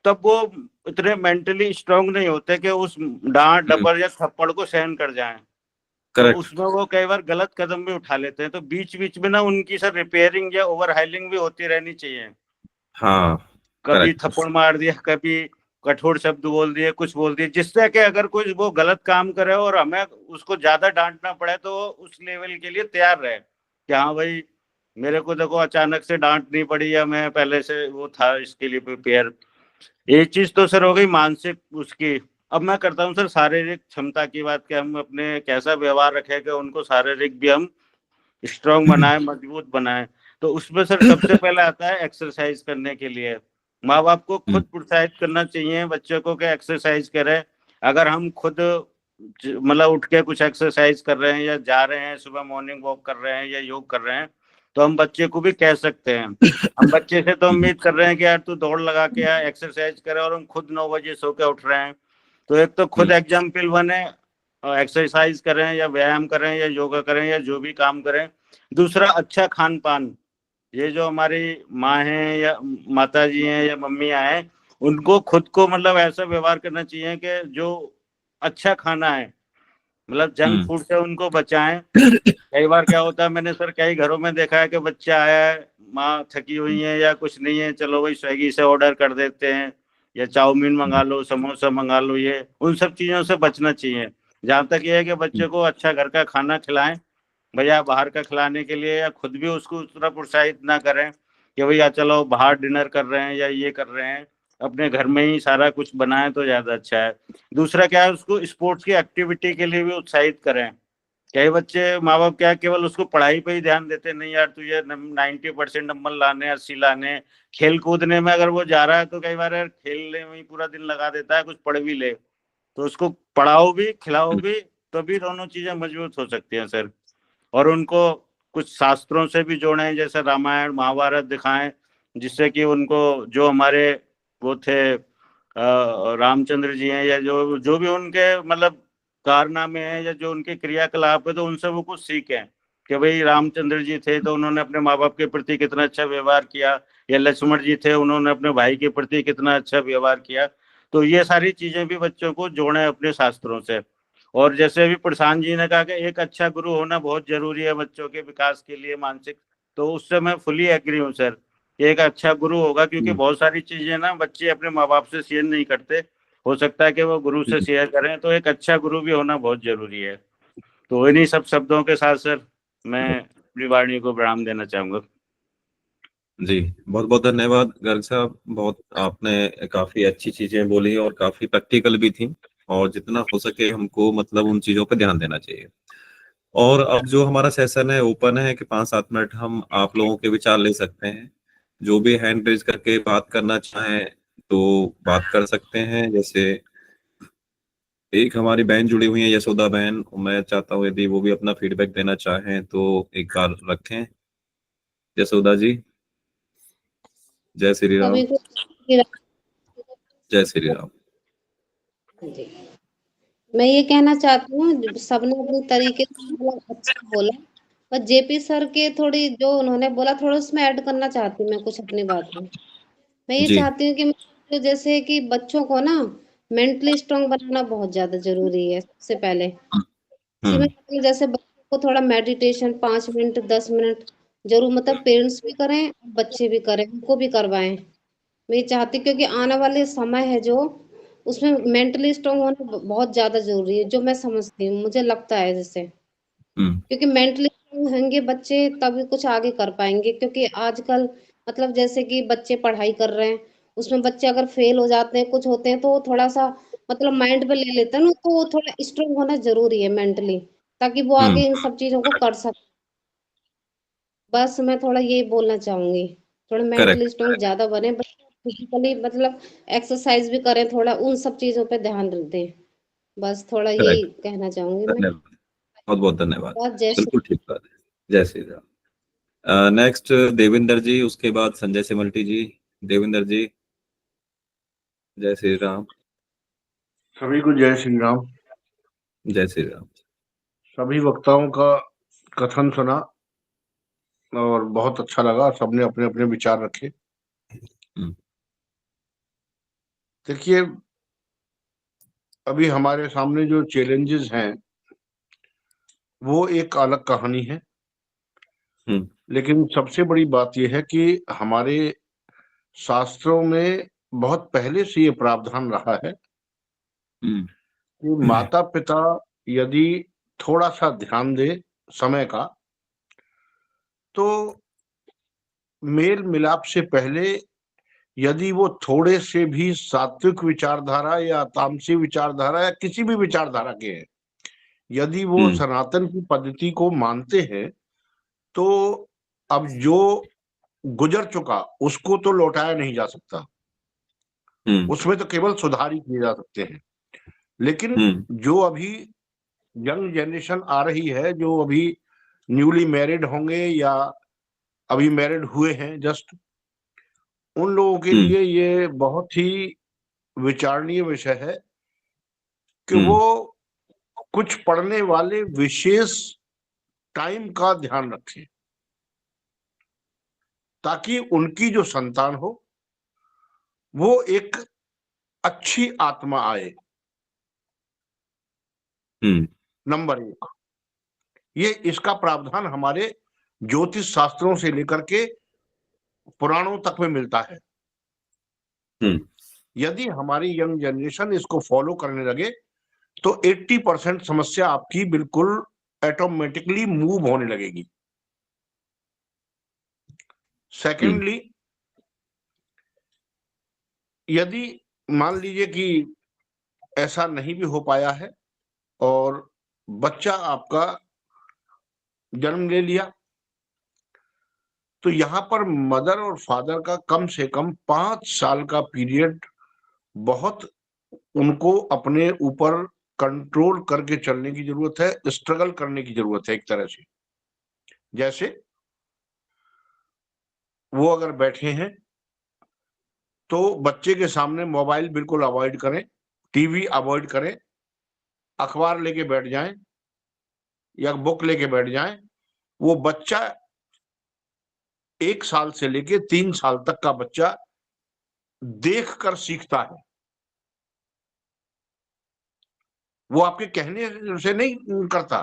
तब वो इतने मेंटली स्ट्रांग नहीं होते कि उस डांट डपट या थप्पड़ को सहन कर जाएं। तो उसमें वो कई बार गलत कदम भी उठा लेते हैं। तो बीच बीच में ना उनकी सर रिपेयरिंग या ओवर हाइलिंग भी होती रहनी चाहिए। हाँ, कभी थप्पड़ मार दिया, कभी कठोर शब्द बोल दिए, कुछ बोल दिए, जिससे कि अगर कोई वो गलत काम करे और हमें उसको ज्यादा डांटना पड़े तो उस लेवल के लिए तैयार रहे कि हाँ भाई मेरे को देखो अचानक से डांटनी पड़ी या मैं पहले से वो था इसके लिए प्रिपेयर। एक चीज तो सर हो गई मानसिक उसकी। अब मैं करता हूँ सर शारीरिक क्षमता की बात, कि हम अपने कैसा व्यवहार रखें कि उनको शारीरिक भी हम स्ट्रांग बनाए, मजबूत बनाए। तो उसमें सर सबसे पहले आता है एक्सरसाइज करने के लिए। माँ बाप को खुद प्रोत्साहित करना चाहिए बच्चों को कि एक्सरसाइज करें। अगर हम खुद मतलब उठ के कुछ एक्सरसाइज कर रहे हैं या जा रहे हैं सुबह मॉर्निंग वॉक कर रहे हैं या योग कर रहे हैं तो हम बच्चे को भी कह सकते हैं। हम बच्चे से तो उम्मीद कर रहे हैं कि यार तू दौड़ लगा के या एक्सरसाइज करे, और हम खुद 9 बजे सो के उठ रहे हैं। तो एक तो खुद एग्जाम्पल बने, एक्सरसाइज करें या व्यायाम करें या योगा करें या जो भी काम करें। दूसरा अच्छा खान पान, ये जो हमारी माँ है या माता जी हैं या मम्मियाँ हैं उनको खुद को मतलब ऐसा व्यवहार करना चाहिए कि जो अच्छा खाना है मतलब जंक फूड से उनको बचाएं। कई बार क्या होता है, मैंने सर कई घरों में देखा है कि बच्चा आया है, माँ थकी हुई है या कुछ नहीं है, चलो भाई स्विगी से ऑर्डर कर देते हैं या चाउमीन मंगा लो, समोसा मंगा लो, ये उन सब चीजों से बचना चाहिए। जहाँ तक ये है कि बच्चे को अच्छा घर का खाना खिलाएं, भैया बाहर का खिलाने के लिए, या खुद भी उसको उस तरह प्रोत्साहित ना करें कि भैया चलो बाहर डिनर कर रहे हैं या ये कर रहे हैं, अपने घर में ही सारा कुछ बनाएं तो ज्यादा अच्छा है। दूसरा क्या है, उसको स्पोर्ट्स की एक्टिविटी के लिए भी उत्साहित करें। कई बच्चे माँ बाप क्या केवल उसको पढ़ाई पे ही ध्यान देते, नहीं यार तुझे 90% नंबर लाने, 80 लाने, खेल कूदने में अगर वो जा रहा है तो कई बार यार खेलने में ही पूरा दिन लगा देता है, कुछ पढ़ भी ले, तो उसको पढ़ाओ भी खिलाओ भी, तभी दोनों चीजें मजबूत हो सकती हैं सर। और उनको कुछ शास्त्रों से भी जोड़ें, जैसे रामायण महाभारत दिखाएं, जिससे कि उनको जो हमारे वो थे रामचंद्र जी हैं, या जो जो भी उनके मतलब कारनामे हैं या जो उनके क्रियाकलाप है, तो उनसे वो कुछ सीखें कि भाई रामचंद्र जी थे तो उन्होंने अपने माँ बाप के प्रति कितना अच्छा व्यवहार किया, या लक्ष्मण जी थे उन्होंने अपने भाई के प्रति कितना अच्छा व्यवहार किया। तो ये सारी चीजें भी बच्चों को जोड़ें अपने शास्त्रों से। और जैसे अभी प्रशांत जी ने कहा कि एक अच्छा गुरु होना बहुत जरूरी है बच्चों के विकास के लिए मानसिक, तो उससे मैं फुली एग्री हूँ सर। एक अच्छा गुरु होगा, क्योंकि बहुत सारी चीजें ना बच्चे अपने माँ बाप से शेयर नहीं करते, हो सकता है कि वो गुरु से शेयर करें, तो एक अच्छा गुरु भी होना बहुत जरूरी है। तो इन्हीं सब शब्दों के साथ सर मैं अपनी वाणी को विराम देना चाहूंगा। जी, बहुत बहुत धन्यवाद गर्ग साहब। बहुत आपने काफी अच्छी चीजें बोली और काफी प्रैक्टिकल भी थी, और जितना हो सके हमको मतलब उन चीजों पर ध्यान देना चाहिए। और अब जो हमारा सेशन है ओपन है कि 5-7 मिनट हम आप लोगों के विचार ले सकते हैं। जो भी हैंड रेज करके बात करना चाहें तो बात कर सकते हैं। जैसे एक हमारी बहन जुड़ी हुई है यशोदा बहन, मैं चाहता हूँ यदि वो भी अपना फीडबैक देना चाहें तो एक बार रखें। यशोदा जी, जय श्री राम। सभी को जय श्री राम। जी, मैं ये कहना चाहती हूँ, सबने अपने तरीके से मतलब अच्छा बोला, पर जेपी सर के थोड़ी जो उन्होंने बोला थोड़ा उसमें ऐड करना चाहती हूँ मैं कुछ अपनी बात में। मैं ये जी। चाहती हूँ कि जो जैसे कि बच्चों को ना मेंटली स्ट्रांग बनाना बहुत ज्यादा जरूरी है सबसे पहले। इसी में हम्म। मतलब जैसे बच्चों को थोड़ा मेडिटेशन 5 मिनट 10 मिनट जरूर, मतलब पेरेंट्स भी करें बच्चे भी करें, उनको भी करवाएं। मैं ये चाहती, क्योंकि आने वाले समय है जो उसमें मेंटली स्ट्रांग होना बहुत ज्यादा जरूरी है, जो मैं समझती हूँ, मुझे लगता है जैसे, हम्म। क्योंकि मेंटली स्ट्रांग होंगे बच्चे तभी कुछ आगे कर पाएंगे। क्योंकि आजकल मतलब जैसे कि बच्चे पढ़ाई कर रहे हैं, उसमें बच्चे अगर फेल हो जाते हैं कुछ होते हैं तो वो थोड़ा सा मतलब माइंड पे ले लेते हैं ना, तो वो थोड़ा स्ट्रांग होना जरूरी है मेंटली, ताकि वो हम्म। आगे इन सब चीजों को कर सके। बस मैं थोड़ा ये बोलना चाहूंगी, थोड़ा मेंटली करेक्ट। स्ट्रांग ज्यादा बने, फिजिकली मतलब एक्सरसाइज भी करें, थोड़ा उन सब चीजों पे ध्यान दें। बस थोड़ा यही करेक्ट। कहना चाहूंगी मैं। धन्यवाद, बहुत बहुत धन्यवाद। बस जय श्री बिल्कुल ठीक बात है। जय श्री राम। नेक्स्ट देविंदर जी, उसके बाद संजय सिमल्टी जी। देविंदर जी, जय श्री राम। सभी को जय श्री राम। जय श्री राम। सभी वक्ताओं का कथन सुना और बहुत अच्छा लगा, सबने अपने अपने विचार रखे। हम्म। देखिए, अभी हमारे सामने जो चैलेंजेस हैं वो एक अलग कहानी है, हम्म। लेकिन सबसे बड़ी बात यह है कि हमारे शास्त्रों में बहुत पहले से ये प्रावधान रहा है हम्म। कि माता पिता यदि थोड़ा सा ध्यान दे समय का, तो मेल मिलाप से पहले यदि वो थोड़े से भी सात्विक विचारधारा या तामसी विचारधारा या किसी भी विचारधारा के हैं, यदि वो हम्म। सनातन की पद्धति को मानते हैं, तो अब जो गुजर चुका उसको तो लौटाया नहीं जा सकता, हम्म। उसमें तो केवल सुधार ही किए जा सकते हैं। लेकिन हम्म। जो अभी यंग जनरेशन आ रही है, जो अभी न्यूली मैरिड होंगे या अभी मैरिड हुए हैं जस्ट, उन लोगों के हम्म। लिए ये बहुत ही विचारणीय विषय है कि हम्म। वो कुछ पढ़ने वाले विशेष टाइम का ध्यान रखें, ताकि उनकी जो संतान हो वो एक अच्छी आत्मा आए। हम्म। नंबर 1, ये इसका प्रावधान हमारे ज्योतिष शास्त्रों से लेकर के पुराणों तक में मिलता है। हम्म। यदि हमारी यंग जनरेशन इसको फॉलो करने लगे तो 80% समस्या आपकी बिल्कुल ऑटोमेटिकली मूव होने लगेगी। सेकेंडली, यदि मान लीजिए कि ऐसा नहीं भी हो पाया है और बच्चा आपका जन्म ले लिया, तो यहाँ पर मदर और फादर का कम से कम 5 साल का पीरियड बहुत उनको अपने ऊपर कंट्रोल करके चलने की जरूरत है, स्ट्रगल करने की जरूरत है एक तरह से। जैसे वो अगर बैठे हैं तो बच्चे के सामने मोबाइल बिल्कुल अवॉइड करें, टीवी अवॉइड करें, अखबार लेके बैठ जाएं या बुक लेके बैठ जाएं। वो बच्चा 1 साल से लेके 3 साल तक का बच्चा देखकर सीखता है। वो आपके कहने से नहीं करता,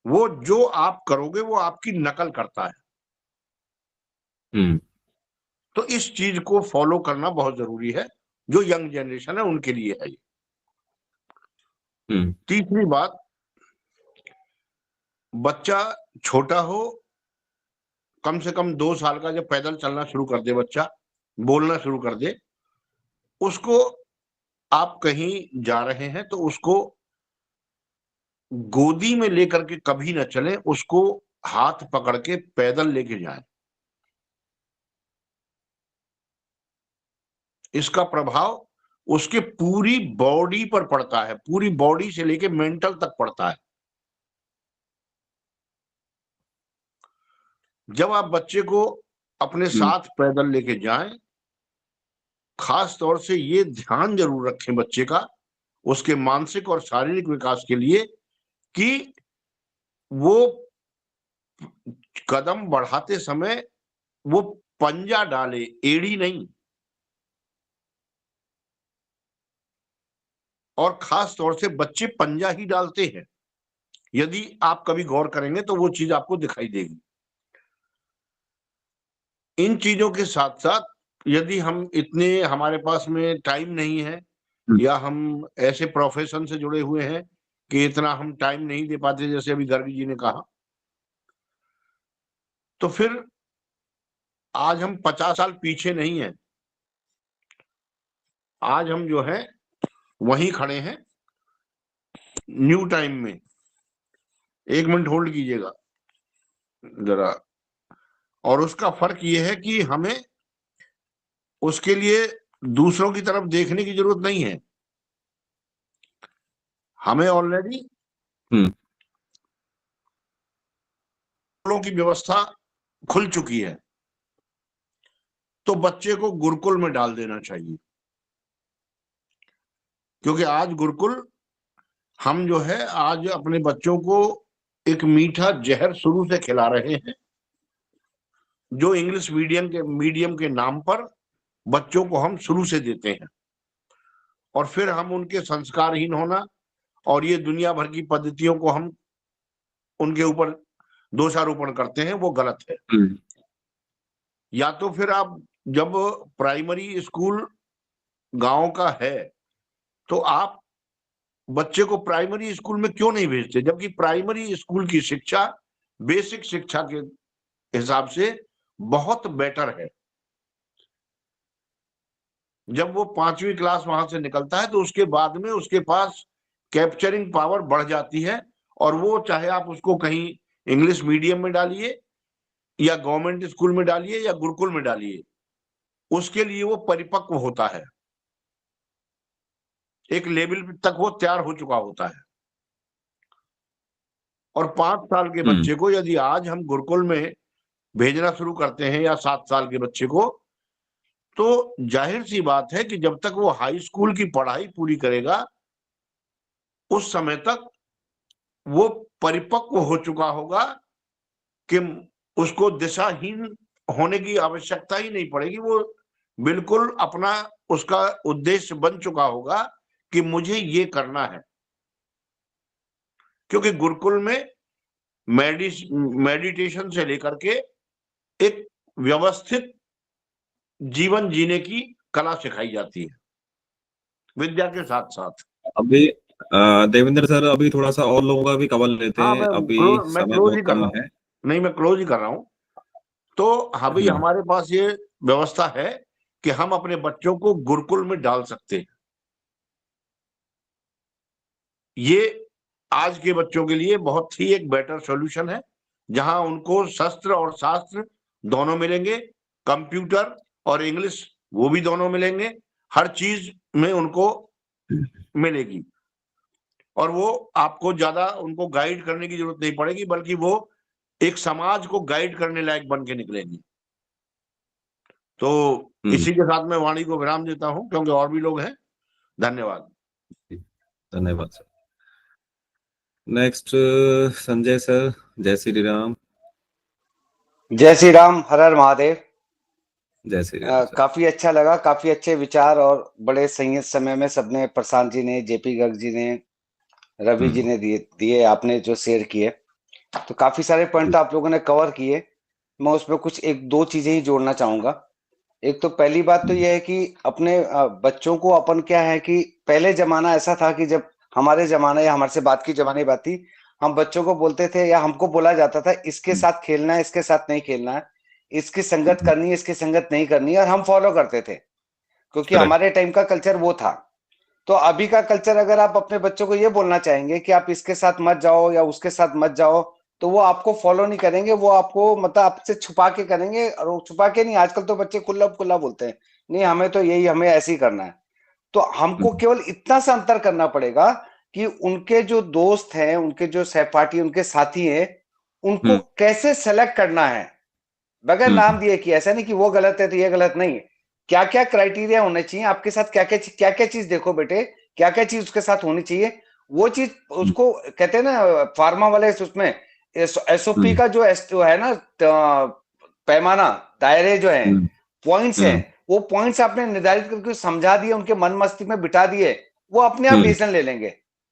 वो जो आप करोगे वो आपकी नकल करता है। तो इस चीज को फॉलो करना बहुत जरूरी है, जो यंग जनरेशन है उनके लिए है ये। तीसरी बात, बच्चा छोटा हो, कम से कम 2 साल का जब पैदल चलना शुरू कर दे, बच्चा बोलना शुरू कर दे, उसको आप कहीं जा रहे हैं तो उसको गोदी में लेकर के कभी ना चलें, उसको हाथ पकड़ के पैदल लेके जाएं। इसका प्रभाव उसके पूरी बॉडी पर पड़ता है, पूरी बॉडी से लेके मेंटल तक पड़ता है। जब आप बच्चे को अपने साथ पैदल लेके जाएं, खास तौर से ये ध्यान जरूर रखें बच्चे का, उसके मानसिक और शारीरिक विकास के लिए, कि वो कदम बढ़ाते समय वो पंजा डाले, एड़ी नहीं। और खास तौर से बच्चे पंजा ही डालते हैं, यदि आप कभी गौर करेंगे तो वो चीज आपको दिखाई देगी। इन चीजों के साथ साथ यदि हम इतने, हमारे पास में टाइम नहीं है या हम ऐसे प्रोफेशन से जुड़े हुए हैं कि इतना हम टाइम नहीं दे पाते, जैसे अभी गर्गी जी ने कहा, तो फिर आज हम 50 साल पीछे नहीं हैं। आज हम जो है वहीं खड़े हैं न्यू टाइम में। 1 मिनट होल्ड कीजिएगा जरा। और उसका फर्क ये है कि हमें उसके लिए दूसरों की तरफ देखने की जरूरत नहीं है, हमें ऑलरेडी की व्यवस्था खुल चुकी है। तो बच्चे को गुरुकुल में डाल देना चाहिए, क्योंकि आज गुरुकुल, हम जो है आज अपने बच्चों को एक मीठा जहर शुरू से खिला रहे हैं, जो इंग्लिश मीडियम के नाम पर बच्चों को हम शुरू से देते हैं, और फिर हम उनके संस्कारहीन होना और ये दुनिया भर की पद्धतियों को हम उनके ऊपर दोषारोपण करते हैं, वो गलत है। या तो फिर आप जब प्राइमरी स्कूल गांव का है तो आप बच्चे को प्राइमरी स्कूल में क्यों नहीं भेजते, जबकि प्राइमरी स्कूल की शिक्षा बेसिक शिक्षा के हिसाब से बहुत बेटर है। जब वो 5वीं क्लास वहां से निकलता है तो उसके बाद में उसके पास कैप्चरिंग पावर बढ़ जाती है, और वो चाहे आप उसको कहीं इंग्लिश मीडियम में डालिए या गवर्नमेंट स्कूल में डालिए या गुरुकुल में डालिए, उसके लिए वो परिपक्व होता है, एक लेवल तक वो तैयार हो चुका होता है। और 5 साल के बच्चे को यदि आज हम गुरुकुल में भेजना शुरू करते हैं या 7 साल के बच्चे को, तो जाहिर सी बात है कि जब तक वो हाई स्कूल की पढ़ाई पूरी करेगा उस समय तक वो परिपक्व हो चुका होगा कि उसको दिशाहीन होने की आवश्यकता ही नहीं पड़ेगी। वो बिल्कुल अपना, उसका उद्देश्य बन चुका होगा कि मुझे ये करना है, क्योंकि गुरुकुल में मेडिटेशन से लेकर के एक व्यवस्थित जीवन जीने की कला सिखाई जाती है विद्या के साथ साथ। अभी देवेंद्र सर, अभी थोड़ा सा और लोगों का भी कवर लेते हाँ, हैं, अभी मैं समय क्लोज ही बहुत कर कम रहा हूँ। है। नहीं, मैं क्लोज ही कर रहा हूँ। तो अभी हम्म, हमारे पास ये व्यवस्था है कि हम अपने बच्चों को गुरुकुल में डाल सकते हैं। ये आज के बच्चों के लिए बहुत ही एक बेटर सॉल्यूशन है, जहां उनको शस्त्र और शास्त्र दोनों मिलेंगे, कंप्यूटर और इंग्लिश वो भी दोनों मिलेंगे, हर चीज में उनको मिलेगी। और वो आपको ज्यादा उनको गाइड करने की जरूरत नहीं पड़ेगी, बल्कि वो एक समाज को गाइड करने लायक बन के निकलेंगे। तो हम्म, इसी के साथ मैं वाणी को विराम देता हूं, क्योंकि और भी लोग हैं। धन्यवाद। धन्यवाद सर। नेक्स्ट संजय सर, जय श्री राम। जय श्री राम, हर हर महादेव। जय श्री राम सर। काफी अच्छा लगा, काफी अच्छे विचार और बड़े संयत समय में सबने, प्रशांत जी ने, जेपी गर्ग जी ने, रवि जी ने दिए दिए आपने जो शेयर किए, तो काफी सारे पॉइंट आप लोगों ने कवर किए। मैं उसमें कुछ एक दो चीजें ही जोड़ना चाहूंगा। एक तो पहली बात तो यह है कि अपने बच्चों को अपन क्या है कि पहले जमाना ऐसा था कि जब हमारे जमाने या हमारे से बात की जमाने बात थी, हम बच्चों को बोलते थे या हमको बोला जाता था इसके साथ खेलना है, इसके साथ नहीं खेलना है, इसकी संगत करनी है, इसकी संगत नहीं करनी है, और हम फॉलो करते थे क्योंकि करेक्ट। हमारे टाइम का कल्चर वो था। तो अभी का कल्चर अगर आप अपने बच्चों को ये बोलना चाहेंगे कि आप इसके साथ मत जाओ या उसके साथ मत जाओ, तो वो आपको फॉलो नहीं करेंगे, वो आपको मतलब आपसे छुपा के करेंगे। और वो छुपा के नहीं, आजकल तो बच्चे खुला खुला बोलते हैं, नहीं हमें तो यही, हमें ऐसे ही करना है। तो हमको केवल इतना सा अंतर करना पड़ेगा कि उनके जो दोस्त हैं, उनके जो सहपाठी, उनके साथी हैं, उनको कैसे सेलेक्ट करना है बगैर नाम दिए। कि ऐसा नहीं कि वो गलत है तो ये गलत नहीं है। क्या क्या क्राइटेरिया होने चाहिए आपके साथ, क्या क्या चीज देखो बेटे, क्या क्या चीज उसके साथ होनी चाहिए, वो चीज उसको कहते हैं ना फार्मा वाले उसमें एसओपी का जो है ना पैमाना, दायरे जो है, पॉइंट्स हैं, वो पॉइंट्स आपने निर्धारित करके समझा दिए, उनके मन मस्तिष्क में बिठा दिए, वो अपने आप डिसीजन ले लेंगे।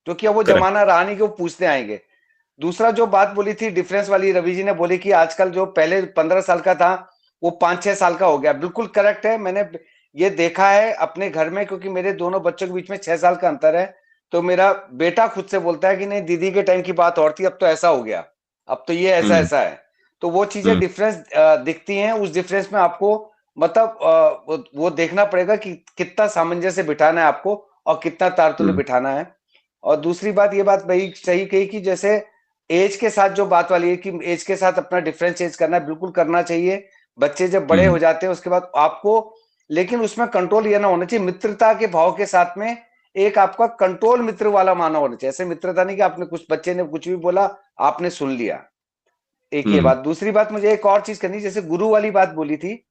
क्योंकि अब वो जमाना रहा नहीं कि वो पूछते आएंगे। दूसरा जो बात बोली थी डिफरेंस वाली, रवि जी ने बोली कि आजकल जो पहले 15 साल का था वो 5-6 साल का हो गया। बिल्कुल करेक्ट है, मैंने ये देखा है अपने घर में, क्योंकि मेरे दोनों बच्चों के बीच में 6 साल का अंतर है। तो मेरा बेटा खुद से बोलता है कि नहीं दीदी के टाइम की बात और थी, अब तो ऐसा हो गया, अब तो ये ऐसा ऐसा है। तो वो चीजें डिफरेंस दिखती हैं। उस डिफरेंस में आपको मतलब वो देखना पड़ेगा कि कितना सामंजस्य बिठाना है आपको और कितना तारतुल्य बिठाना है। और दूसरी बात, ये बात भाई सही कही कि जैसे एज के साथ जो बात वाली है कि एज के साथ अपना डिफरेंशिएट करना, बिल्कुल करना चाहिए। बच्चे जब बड़े हो जाते हैं उसके बाद आपको, लेकिन उसमें कंट्रोल ये ना होना चाहिए, मित्रता के भाव के साथ में एक आपका कंट्रोल मित्र वाला माना होना चाहिए। ऐसे मित्रता नहीं कि आपने कुछ, बच्चे ने कुछ भी बोला आपने सुन लिया। एक ये बात। दूसरी बात मुझे एक और चीज करनी, जैसे गुरु वाली बात बोली थी।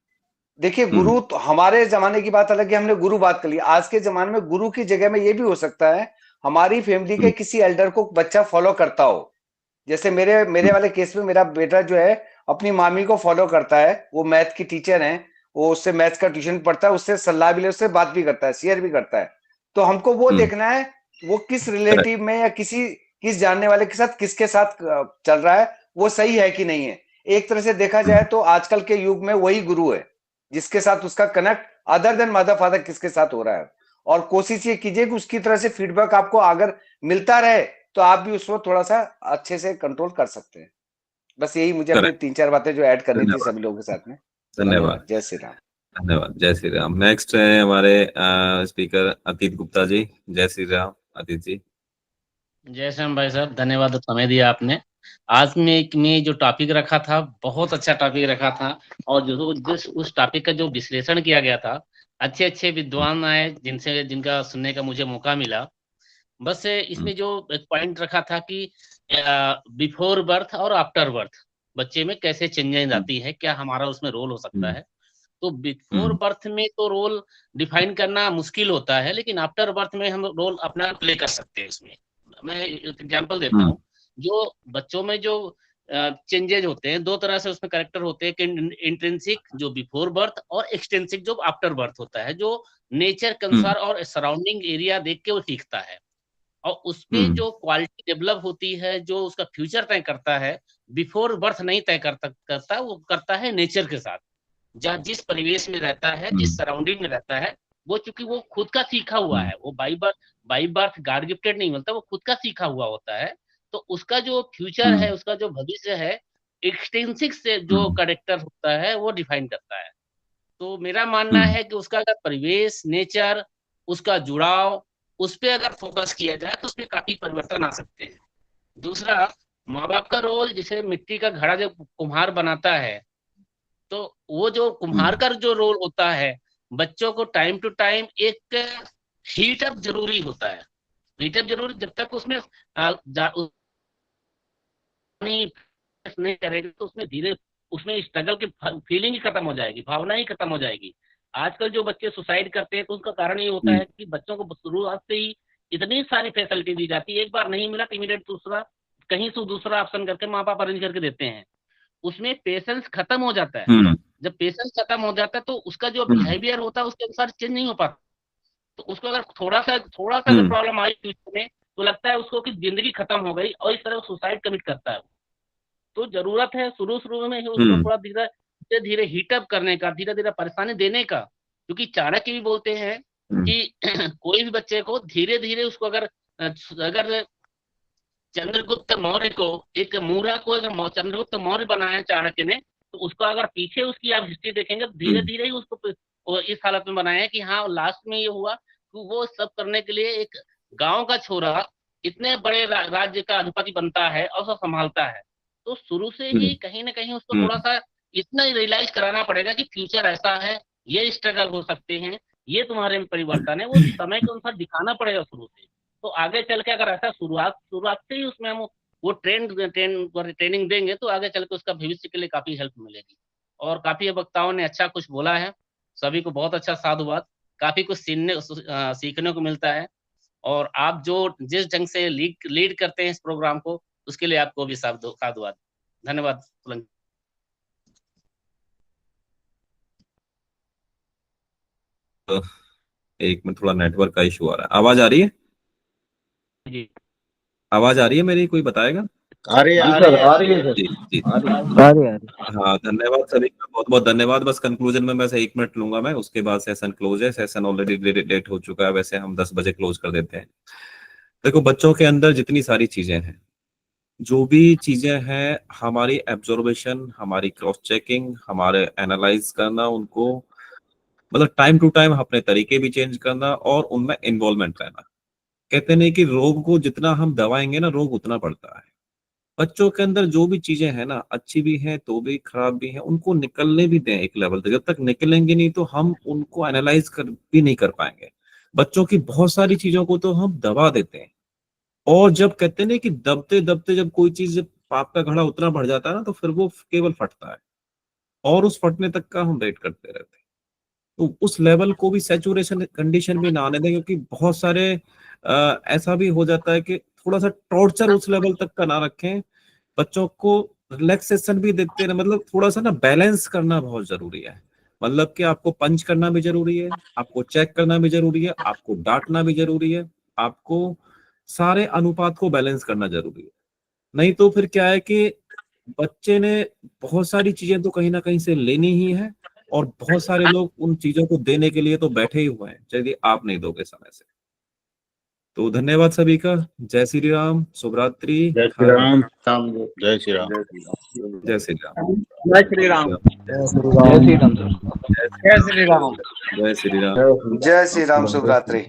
देखिए गुरु तो हमारे जमाने की बात अलग है, हमने गुरु बात कर ली। आज के जमाने में गुरु की जगह में ये भी हो सकता है हमारी फैमिली के किसी एल्डर को बच्चा फॉलो करता हो। जैसे मेरे वाले केस में मेरा बेटा जो है अपनी मामी को फॉलो करता है, वो मैथ की टीचर है, वो उससे मैथ्स का ट्यूशन पढ़ता है, उससे सलाह भी ले, उससे बात भी करता है, शेयर भी करता है। तो हमको वो देखना है वो किस रिलेटिव में या किस जानने वाले के साथ, किसके साथ चल रहा है, वो सही है कि नहीं है। एक तरह से देखा जाए तो आजकल के युग में वही गुरु है जिसके साथ उसका connect other than mother father किसके साथ हो रहा है। और कोशिश ये कीजिए कि उसकी तरह से फीडबैक आपको अगर मिलता रहे तो आप भी उसको थोड़ा सा अच्छे से कंट्रोल कर सकते हैं। बस यही मुझे अपनी करेक्ट। 3-4 बातें जो ऐड करनी थी धन्यवाद। सभी लोगों के साथ में। धन्यवाद। धन्यवाद। जय श्री राम। धन्यवाद। जय श्री राम। नेक्स्ट है हमारे स्पीकर अतीत गुप्ता जी। जय श्री राम अतीत जी। जय श्याम भाई साहब, धन्यवाद समय दिया आपने। आज में जो टॉपिक रखा था बहुत अच्छा टॉपिक रखा था, और जो जिस उस टॉपिक का जो विश्लेषण किया गया था, अच्छे अच्छे विद्वान आए जिनका सुनने का मुझे मौका मिला। बस इसमें जो एक पॉइंट रखा था कि बिफोर बर्थ और आफ्टर बर्थ बच्चे में कैसे चेंजेस आती है, क्या हमारा उसमें रोल हो सकता है। तो बिफोर बर्थ में तो रोल डिफाइन करना मुश्किल होता है, लेकिन आफ्टर बर्थ में हम रोल अपना प्ले कर सकते हैं इसमें। मैं एग्जांपल देता हूँ। जो बच्चों में जो चेंजेज होते हैं, दो तरह से उसमें करेक्टर होते हैं कि इंट्रिंसिक जो बिफोर बर्थ और एक्सटेंसिक जो आफ्टर बर्थ होता है, जो नेचर के अनुसार और सराउंडिंग एरिया देख के वो सीखता है। और उसपे जो क्वालिटी डेवलप होती है, जो उसका फ्यूचर तय करता है, बिफोर बर्थ नहीं तय करता, वो करता है नेचर के साथ। जहाँ जिस परिवेश में रहता है, जिस सराउंडिंग में रहता है, वो चूंकि वो खुद का सीखा हुआ है, वो बाई बर्थ गॉड गिफ्टेड नहीं मिलता, वो खुद का सीखा हुआ होता है। तो उसका जो फ्यूचर है, उसका जो भविष्य है, एक्सटेंसिक से जो करेक्टर होता है वो डिफाइन करता है। तो मेरा मानना है कि उसका अगर परिवेश, नेचर, उसका जुड़ाव, उस पर अगर फोकस किया जाए तो उसमें काफी परिवर्तन आ सकते हैं। दूसरा, माँ बाप का रोल, जैसे मिट्टी का घड़ा जब कुम्हार बनाता है, तो वो जो कुम्हार का जो रोल होता है, बच्चों को टाइम टू टाइम एक हीट अप जरूरी होता है। हीट अप जरूरी, जब तक उसमें नहीं करेगा तो उसमें धीरे उसमें स्ट्रगल की फीलिंग ही खत्म हो जाएगी, भावना ही खत्म हो जाएगी। आजकल जो बच्चे सुसाइड करते हैं तो उसका कारण ये होता है कि बच्चों को शुरुआत से ही इतनी सारी फैसिलिटी दी जाती है, एक बार नहीं मिला तो इमीडिएट दूसरा कहीं से दूसरा ऑप्शन करके माँ बाप अरेंज करके देते हैं। उसमें पेशेंस खत्म हो जाता है। जब पेशेंस खत्म हो जाता है तो उसका जो बिहेवियर होता है उसके अनुसार चेंज नहीं हो पाता। तो उसको अगर थोड़ा सा अगर प्रॉब्लम आई फ्यूचर में तो लगता है उसको कि जिंदगी खत्म हो गई, और इस तरह सुसाइड कमिट करता है। तो जरूरत है शुरू में ही उसको थोड़ा धीरे धीरे हीटअप करने का, धीरे धीरे परेशानी देने का। क्योंकि चाणक्य भी बोलते हैं कि कोई भी बच्चे को धीरे धीरे उसको अगर चंद्रगुप्त मौर्य को एक मूरा को अगर चंद्रगुप्त मौर्य बनाया चाणक्य ने, तो उसको अगर पीछे उसकी आप हिस्ट्री देखेंगे तो धीरे धीरे ही उसको इस हालत में बनाया कि हाँ लास्ट में ये हुआ कि वो सब करने के लिए एक गांव का छोरा इतने बड़े राज्य का अधिपति बनता है और सब संभालता है। तो शुरू से ही कहीं ना कहीं उसको थोड़ा सा इतना रियलाइज कराना पड़ेगा कि फ्यूचर ऐसा है, ये स्ट्रगल हो सकते हैं, ये तुम्हारे में परिवर्तन है, वो समय के अनुसार दिखाना पड़ेगा शुरू से। तो आगे चल के अगर ऐसा शुरुआत से ही उसमें हम वो ट्रेनिंग देंगे तो आगे चल के उसका भविष्य के लिए काफी हेल्प मिलेगी। और काफी वक्ताओं ने अच्छा कुछ बोला है, सभी को बहुत अच्छा साधुवाद, काफी कुछ सीखने को मिलता है। और आप जो जिस ढंग से लीड करते हैं इस प्रोग्राम को, उसके लिए आपको भी साधुवाद। धन्यवाद। एक में थोड़ा नेटवर्क का इशू आ रहा है। आवाज आ रही है? जी आवाज आ रही है मेरी? कोई बताएगा? आ रही है जी जी हाँ, धन्यवाद सभी का, बहुत बहुत धन्यवाद। बस कंक्लूजन में बस 1 मिनट लूंगा मैं, उसके बाद सेशन क्लोज है। सेशन ऑलरेडी लेट हो चुका है, वैसे हम 10 बजे क्लोज कर देते हैं। देखो, बच्चों के अंदर जितनी सारी चीजें हैं, जो भी चीजें हैं, हमारी एब्जॉर्वेशन, हमारी क्रॉस चेकिंग, हमारे एनालाइज करना उनको, मतलब टाइम टू टाइम अपने तरीके भी चेंज करना और उनमें इन्वॉल्वमेंट रहना। कहते नहीं कि रोग को जितना हम दबाएंगे ना, रोग उतना बढ़ता है। बच्चों के अंदर जो भी चीजें हैं ना, अच्छी भी हैं तो भी, खराब भी हैं, उनको निकलने भी दें एक लेवल तक। जब तक निकलेंगे नहीं तो हम उनको एनालाइज कर भी नहीं कर पाएंगे। बच्चों की बहुत सारी चीजों को तो हम दबा देते हैं, और जब कहते हैं कि दबते दबते जब कोई चीज, पाप का घड़ा उतना बढ़ जाता है ना, तो फिर वो केवल फटता है, और उस फटने तक का हम वेट करते रहते हैं। तो उस लेवल को भी, सैचुरेशन कंडीशन भी ना आने दें, क्योंकि बहुत सारे ऐसा भी हो जाता है कि थोड़ा सा टॉर्चर उस लेवल तक का ना रखें। बच्चों को रिलैक्सेशन भी देते हैं, मतलब थोड़ा सा ना बैलेंस करना बहुत जरूरी है। मतलब कि आपको पंच करना भी जरूरी है, आपको चेक करना भी जरूरी है, आपको डांटना भी जरूरी है, आपको सारे अनुपात को बैलेंस करना जरूरी है। नहीं तो फिर क्या है कि बच्चे ने बहुत सारी चीजें तो कहीं ना कहीं से लेनी ही है, और बहुत सारे लोग उन चीजों को देने के लिए तो बैठे ही हुए हैं, यदि आप नहीं दोगे समय से। तो धन्यवाद सभी का। जय श्री राम, शुभ रात्रि। जय श्री राम। जय श्री राम। जय श्री राम। जय श्री राम। जय श्री राम। जय श्री राम, शुभ रात्रि।